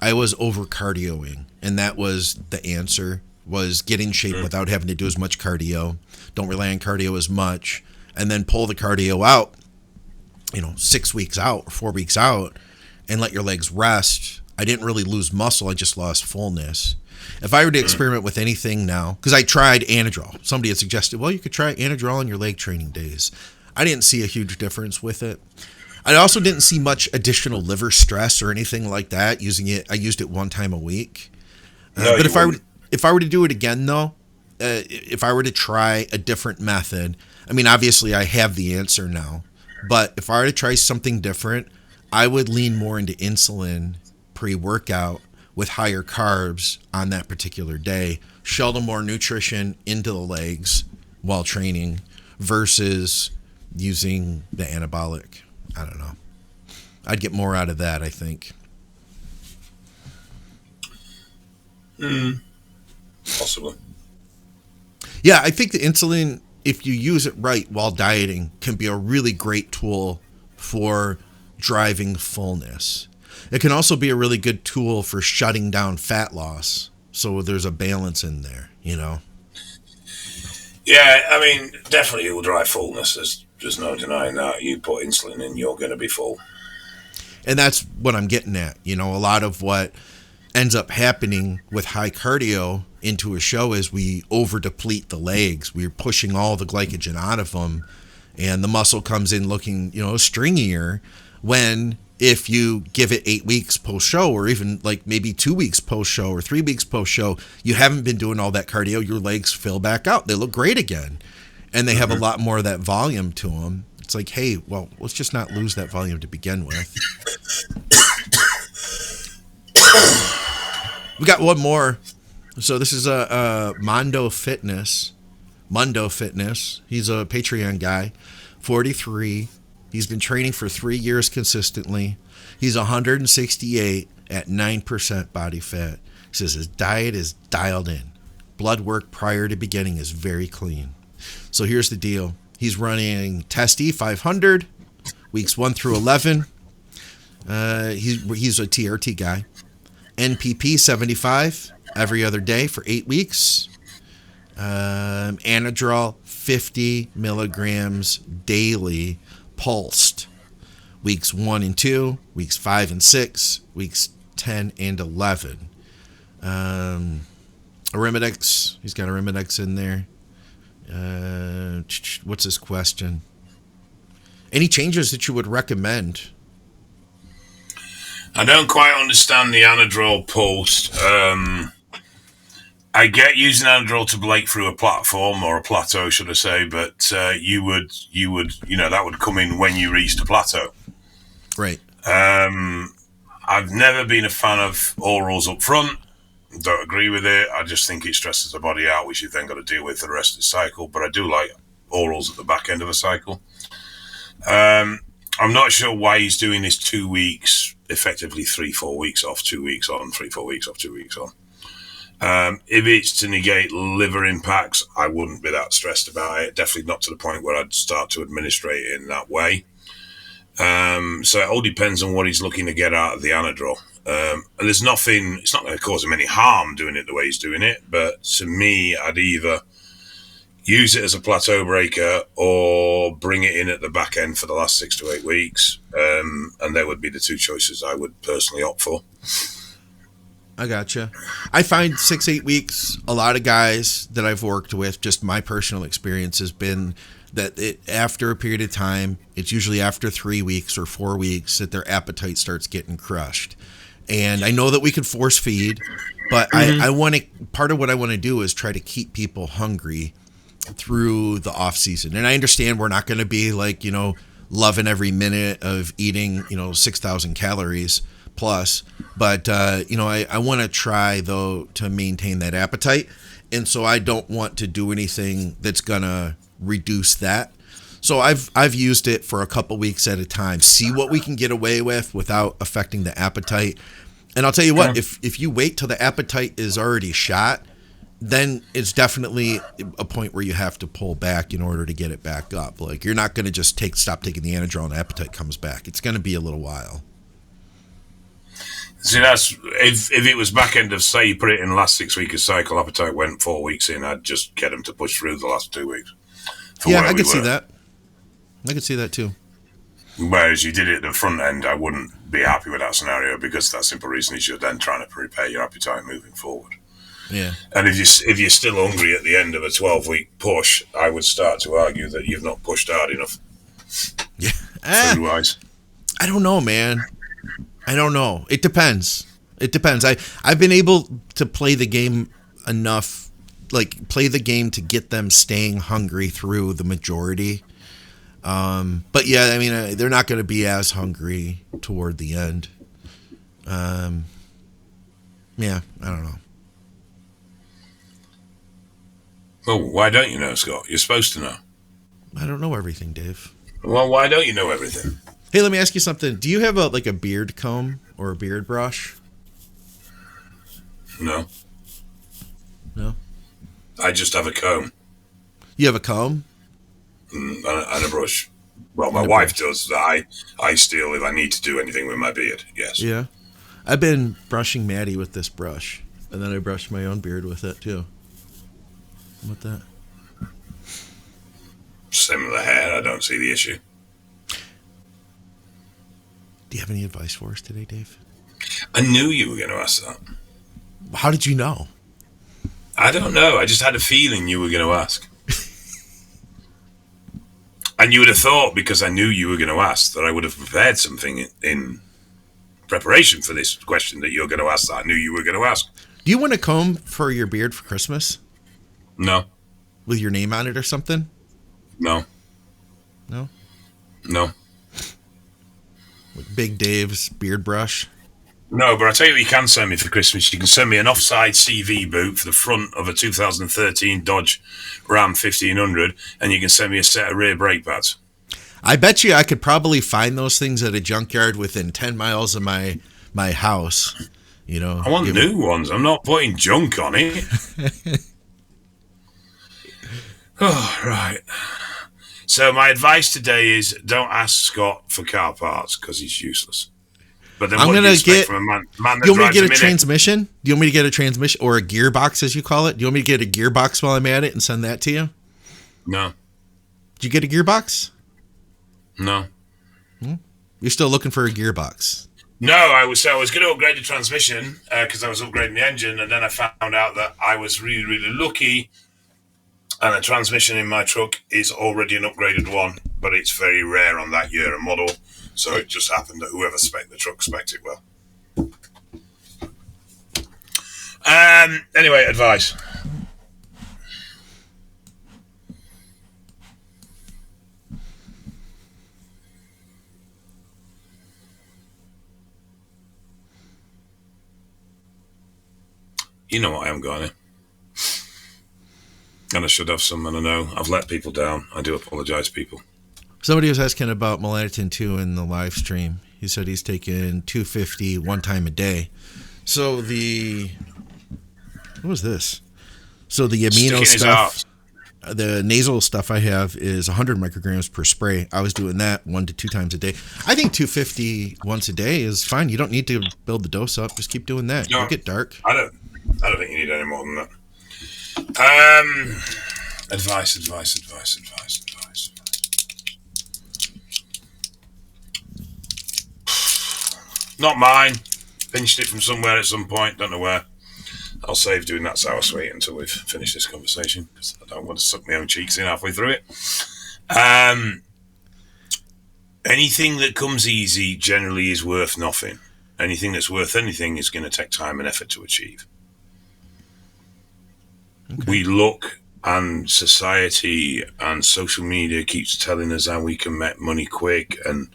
B: I was over cardioing, and that was the answer, was get in shape without having to do as much cardio. Don't rely on cardio as much, and then pull the cardio out, 6 weeks out or 4 weeks out, and let your legs rest. I didn't really lose muscle. I just lost fullness. If I were to experiment with anything now, because I tried Anadrol. Somebody had suggested, well, you could try Anadrol on your leg training days. I didn't see a huge difference with it. I also didn't see much additional liver stress or anything like that using it. I used it one time a week. But if I were to do it again, though, if I were to try a different method, I mean, obviously I have the answer now. But if I were to try something different, I would lean more into insulin pre-workout with higher carbs on that particular day, shuttle more nutrition into the legs while training versus using the anabolic. I don't know. I'd get more out of that, I think.
A: Possibly.
B: Yeah, I think the insulin, if you use it right while dieting, can be a really great tool for driving fullness. It can also be a really good tool for shutting down fat loss. So there's a balance in there, you know?
A: Yeah, I mean, definitely it will drive fullness. There's no denying that. You put insulin in, you're going to be full.
B: And that's what I'm getting at. You know, a lot of what ends up happening with high cardio into a show is we over deplete the legs. We're pushing all the glycogen out of them, and the muscle comes in looking, you know, stringier, when if you give it 8 weeks post show, or even like maybe 2 weeks post show or 3 weeks post show, you haven't been doing all that cardio, your legs fill back out. They look great again. And they have a lot more of that volume to them. It's like, hey, well, let's just not lose that volume to begin with. We got one more. So this is a Mundo Fitness. He's a Patreon guy, 43. He's been training for 3 years consistently. He's 168 at 9% body fat. He says his diet is dialed in. Blood work prior to beginning is very clean. So here's the deal. He's running Testy 500, weeks 1 through 11. He's a TRT guy. NPP 75 every other day for 8 weeks. Anadrol 50 milligrams daily pulsed. Weeks 1 and 2, weeks 5 and 6, weeks 10 and 11. Arimidex, he's got Arimidex in there. What's his question? Any changes that you would recommend?
A: I don't quite understand the Anadrol Pulse. I get using Anadrol to break through a platform, or a plateau, should I say, but you would, that would come in when you reached a plateau.
B: Right.
A: I've never been a fan of orals up front. Don't agree with it. I just think it stresses the body out, which you've then got to deal with for the rest of the cycle. But I do like orals at the back end of a cycle. I'm not sure why he's doing this 2 weeks, effectively 3-4 weeks off, 2 weeks on, 3-4 weeks off, 2 weeks on. If it's to negate liver impacts, I wouldn't be that stressed about it. Definitely not to the point where I'd start to administrate it in that way. So it all depends on what he's looking to get out of the Anadrol. And there's nothing, it's not going to cause him any harm doing it the way he's doing it. But to me, I'd either use it as a plateau breaker or bring it in at the back end for the last 6 to 8 weeks. And there would be the two choices I would personally opt for.
B: I gotcha. I find 6-8 weeks, a lot of guys that I've worked with, just my personal experience has been that after a period of time, it's usually after 3 weeks or 4 weeks, that their appetite starts getting crushed. And I know that we could force feed, but I want to, part of what I want to do is try to keep people hungry through the off season. And I understand we're not going to be like, loving every minute of eating, 6,000 calories plus, but I want to try though to maintain that appetite. And so I don't want to do anything that's going to reduce that. So I've used it for a couple weeks at a time, see what we can get away with without affecting the appetite. And I'll tell you what, if you wait till the appetite is already shot, then it's definitely a point where you have to pull back in order to get it back up. Like, you're not going to just stop taking the Anadrol and the appetite comes back. It's going to be a little while.
A: See, that's if it was back end of, say, you put it in the last 6 week of cycle, appetite went 4 weeks in, I'd just get him to push through the last 2 weeks.
B: Yeah, I could see that. I could see that too.
A: Whereas you did it at the front end, I wouldn't be happy with that scenario, because that simple reason is you're then trying to prepare your appetite moving forward. Yeah. And if you're still hungry at the end of a 12-week push, I would start to argue that you've not pushed hard enough.
B: Yeah.
A: Food-wise.
B: I don't know, man. I don't know. It depends. I've been able to play the game enough, play the game to get them staying hungry through the majority. But yeah, I mean, they're not going to be as hungry toward the end. Yeah, I don't know.
A: Well, why don't you know, Scott? You're supposed to know.
B: I don't know everything, Dave.
A: Well, why don't you know everything?
B: Hey, let me ask you something. Do you have a beard comb or a beard brush?
A: No.
B: No?
A: I just have a comb.
B: You have a comb?
A: And a brush. Well, my wife does. I steal if I need to do anything with my beard, yes.
B: Yeah. I've been brushing Maddie with this brush, and then I brush my own beard with it, too. How about that?
A: Similar hair, I don't see the issue.
B: Do you have any advice for us today, Dave?
A: I knew you were going to ask that.
B: How did you know?
A: I don't know. I just had a feeling you were going to ask. And you would have thought, because I knew you were going to ask, that I would have prepared something in preparation for this question that you're going to ask that I knew you were going to ask.
B: Do you want a comb for your beard for Christmas?
A: No.
B: With your name on it or something?
A: No.
B: No?
A: No.
B: Like Big Dave's beard brush?
A: No, but I'll tell you what you can send me for Christmas. You can send me an offside CV boot for the front of a 2013 Dodge Ram 1500, and you can send me a set of rear brake pads.
B: I bet you I could probably find those things at a junkyard within 10 miles of my house. You know,
A: I want new ones. I'm not putting junk on it. Oh, right. So my advice today is don't ask Scott for car parts because he's useless. But then
B: I'm
A: what do you
B: gonna
A: expect
B: get.
A: from a man
B: Do
A: that
B: you want me to
A: drives
B: get
A: a
B: a
A: Mini?
B: transmission? Do you want me to get a transmission or a gearbox, as you call it? Do you want me to get a gearbox while I'm at it and send that to you?
A: No.
B: Did you get a gearbox?
A: No.
B: You're still looking for a gearbox.
A: No, I was going to upgrade the transmission because I was upgrading the engine, and then I found out that I was really, really lucky, and the transmission in my truck is already an upgraded one, but it's very rare on that year and model, so it just happened that whoever spec'd the truck spec'd it well. Anyway, advice. You know what I am going. And I should have some, and I know I've let people down. I do apologize, people.
B: Somebody was asking about melatonin 2 in the live stream. He said he's taking 250 one time a day. So what was this? So the amino stuff, the nasal stuff I have is 100 micrograms per spray. I was doing that 1 to 2 times a day. I think 250 once a day is fine. You don't need to build the dose up. Just keep doing that.
A: No,
B: You'll get dark.
A: I don't think you need any more than that. Advice. Not mine. Pinched it from somewhere at some point. Don't know where. I'll save doing that sour sweet until we've finished this conversation because I don't want to suck my own cheeks in halfway through it. Anything that comes easy generally is worth nothing. Anything that's worth anything is going to take time and effort to achieve. Okay. We look, and society and social media keeps telling us how we can make money quick, and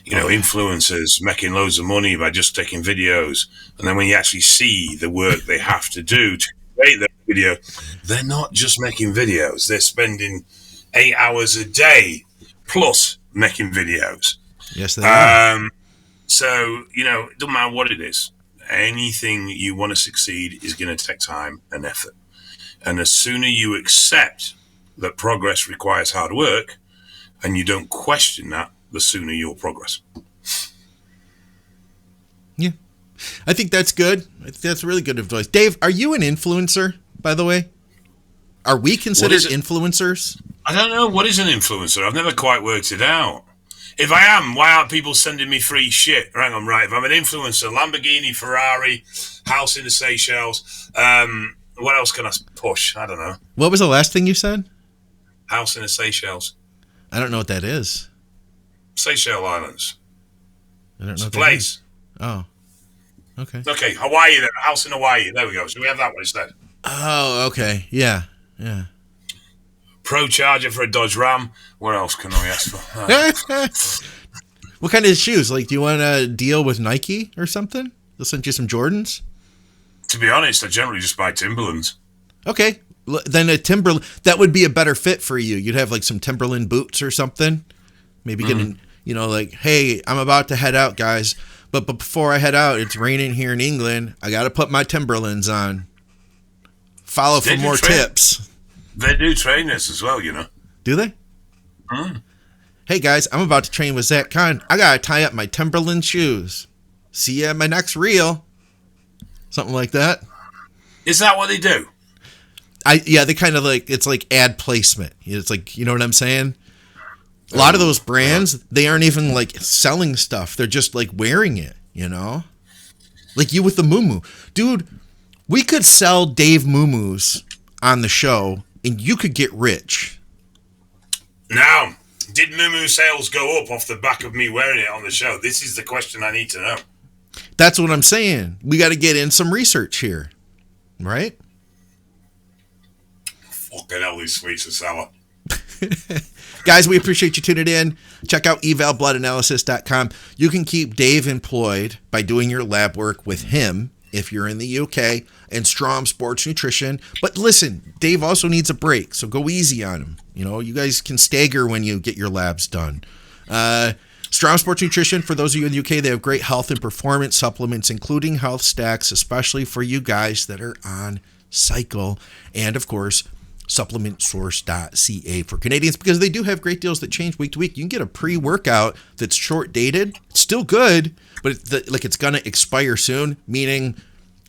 A: influencers making loads of money by just taking videos. And then when you actually see the work they have to do to create that video, they're not just making videos. They're spending 8 hours a day plus making videos.
B: Yes, they are.
A: So, it doesn't matter what it is. Anything you want to succeed is going to take time and effort. And the sooner you accept that progress requires hard work and you don't question that, the sooner you'll progress.
B: Yeah. I think that's good. I think that's really good advice. Dave, are you an influencer, by the way? Are we considered influencers?
A: I don't know. What is an influencer? I've never quite worked it out. If I am, why aren't people sending me free shit? Hang on, right. If I'm an influencer, Lamborghini, Ferrari, house in the Seychelles, what else can I push? I don't know.
B: What was the last thing you said?
A: House in the Seychelles.
B: I don't know what that is.
A: Seychelles Islands.
B: I don't know.
A: It's a place.
B: Oh. Okay.
A: Okay, Hawaii then. House in Hawaii. There we go. So we have that one instead.
B: Oh, okay. Yeah.
A: Pro charger for a Dodge Ram. What else can I ask for?
B: What kind of shoes? Like, do you want to deal with Nike or something? They'll send you some Jordans?
A: To be honest, I generally just buy Timberlands.
B: Okay, then that would be a better fit for you. You'd have like some Timberland boots or something. Maybe getting, like, hey, I'm about to head out, guys. But before I head out, it's raining here in England. I got to put my Timberlands on. Follow for more tips.
A: They do train this as well,
B: Do they? Hey, guys, I'm about to train with Zach Kahn. I got to tie up my Timberland shoes. See you at my next reel. Something like that.
A: Is that what they do?
B: They kind of like, it's like ad placement. It's like, you know what I'm saying? A lot of those brands, they aren't even like selling stuff. They're just like wearing it, Like you with the Moo. Dude, we could sell Dave Moo-Moos on the show and you could get rich.
A: Now, did Moo sales go up off the back of me wearing it on the show? This is the question I need to know.
B: That's what I'm saying. We got to get in some research here, right?
A: Fucking hell, these sweets are sour.
B: Guys, we appreciate you tuning in. Check out evalbloodanalysis.com. You can keep Dave employed by doing your lab work with him if you're in the UK, and Strom Sports Nutrition. But listen, Dave also needs a break, so go easy on him. You guys can stagger when you get your labs done. Strom Sports Nutrition, for those of you in the UK, they have great health and performance supplements, including health stacks, especially for you guys that are on cycle. And, of course, supplementsource.ca for Canadians, because they do have great deals that change week to week. You can get a pre-workout that's short-dated, still good, but it's going to expire soon, meaning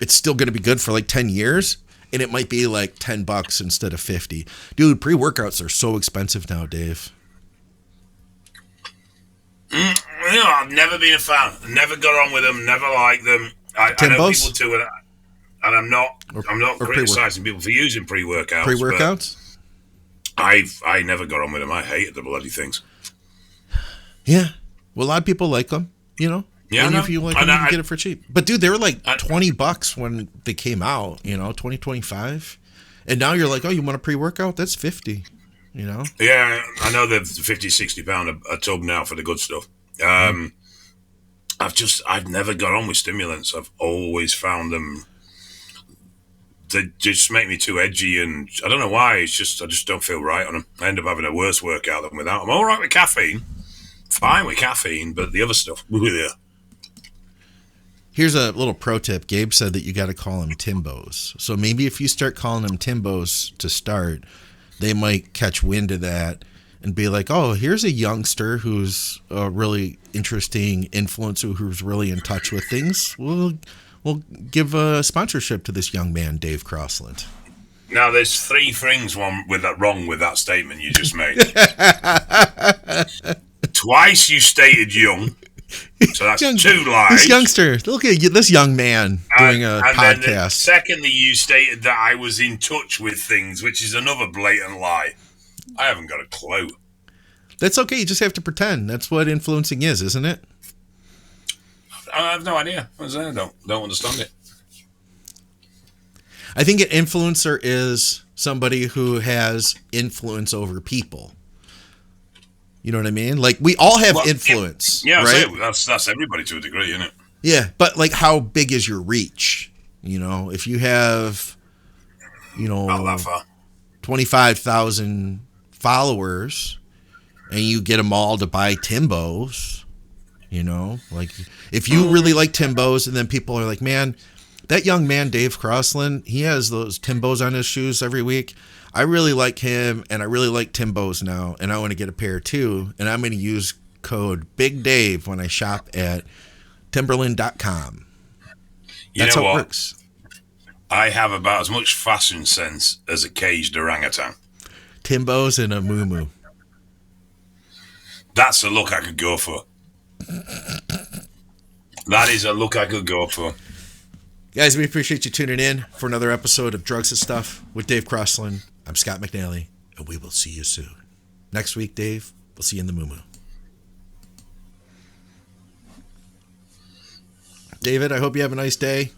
B: it's still going to be good for like 10 years, and it might be like $10 instead of $50. Dude, pre-workouts are so expensive now, Dave.
A: I've never been a fan. Never got on with them. Never liked them. I know people do it, and I'm not criticizing people for using pre-workouts.
B: Pre-workouts?
A: I never got on with them. I hated the bloody things.
B: Yeah. Well, a lot of people like them, Yeah, and if you like them, you can get it for cheap. But dude, they were like $20 when they came out, 2025. And now you're like, oh, you want a pre-workout? That's $50.
A: Yeah, I know they're £50-60 a tub now for the good stuff. I've never got on with stimulants. I've always found them, they just make me too edgy, and I don't know why. I just don't feel right on them. I end up having a worse workout than without them. I'm all right with caffeine, fine with caffeine, but the other stuff, yeah.
B: Here's a little pro tip. Gabe said that you got to call them Timbos. So maybe if you start calling them Timbos to start, they might catch wind of that and be like, oh, here's a youngster who's a really interesting influencer who's really in touch with things. We'll give a sponsorship to this young man, Dave Crosland.
A: Now, there's three things wrong with that statement you just made. Twice you stated young. So that's two lies.
B: This youngster, look at this young man doing a podcast.
A: Then secondly, you stated that I was in touch with things, which is another blatant lie. I haven't got a clue.
B: That's okay. You just have to pretend. That's what influencing is, isn't it?
A: I have no idea. I don't understand it.
B: I think an influencer is somebody who has influence over people. You know what I mean? Like, we all have influence.
A: Yeah,
B: right?
A: That's everybody to a degree, isn't it?
B: Yeah, but like, how big is your reach? If you have,
A: not that far.
B: 25,000 followers and you get them all to buy Timbos, like if you really like Timbos and then people are like, man, that young man, Dave Crosland, he has those Timbos on his shoes every week. I really like him, and I really like Timbos now, and I want to get a pair too, and I'm going to use code BIGDAVE when I shop at Timberland.com. That's how it works.
A: I have about as much fashion sense as a caged orangutan.
B: Timbos and a moo-moo.
A: That's a look I could go for. That is a look I could go for.
B: Guys, we appreciate you tuning in for another episode of Drugs and Stuff with Dave Crosland. I'm Scott McNally, and we will see you soon. Next week, Dave, we'll see you in the moo-moo. David, I hope you have a nice day.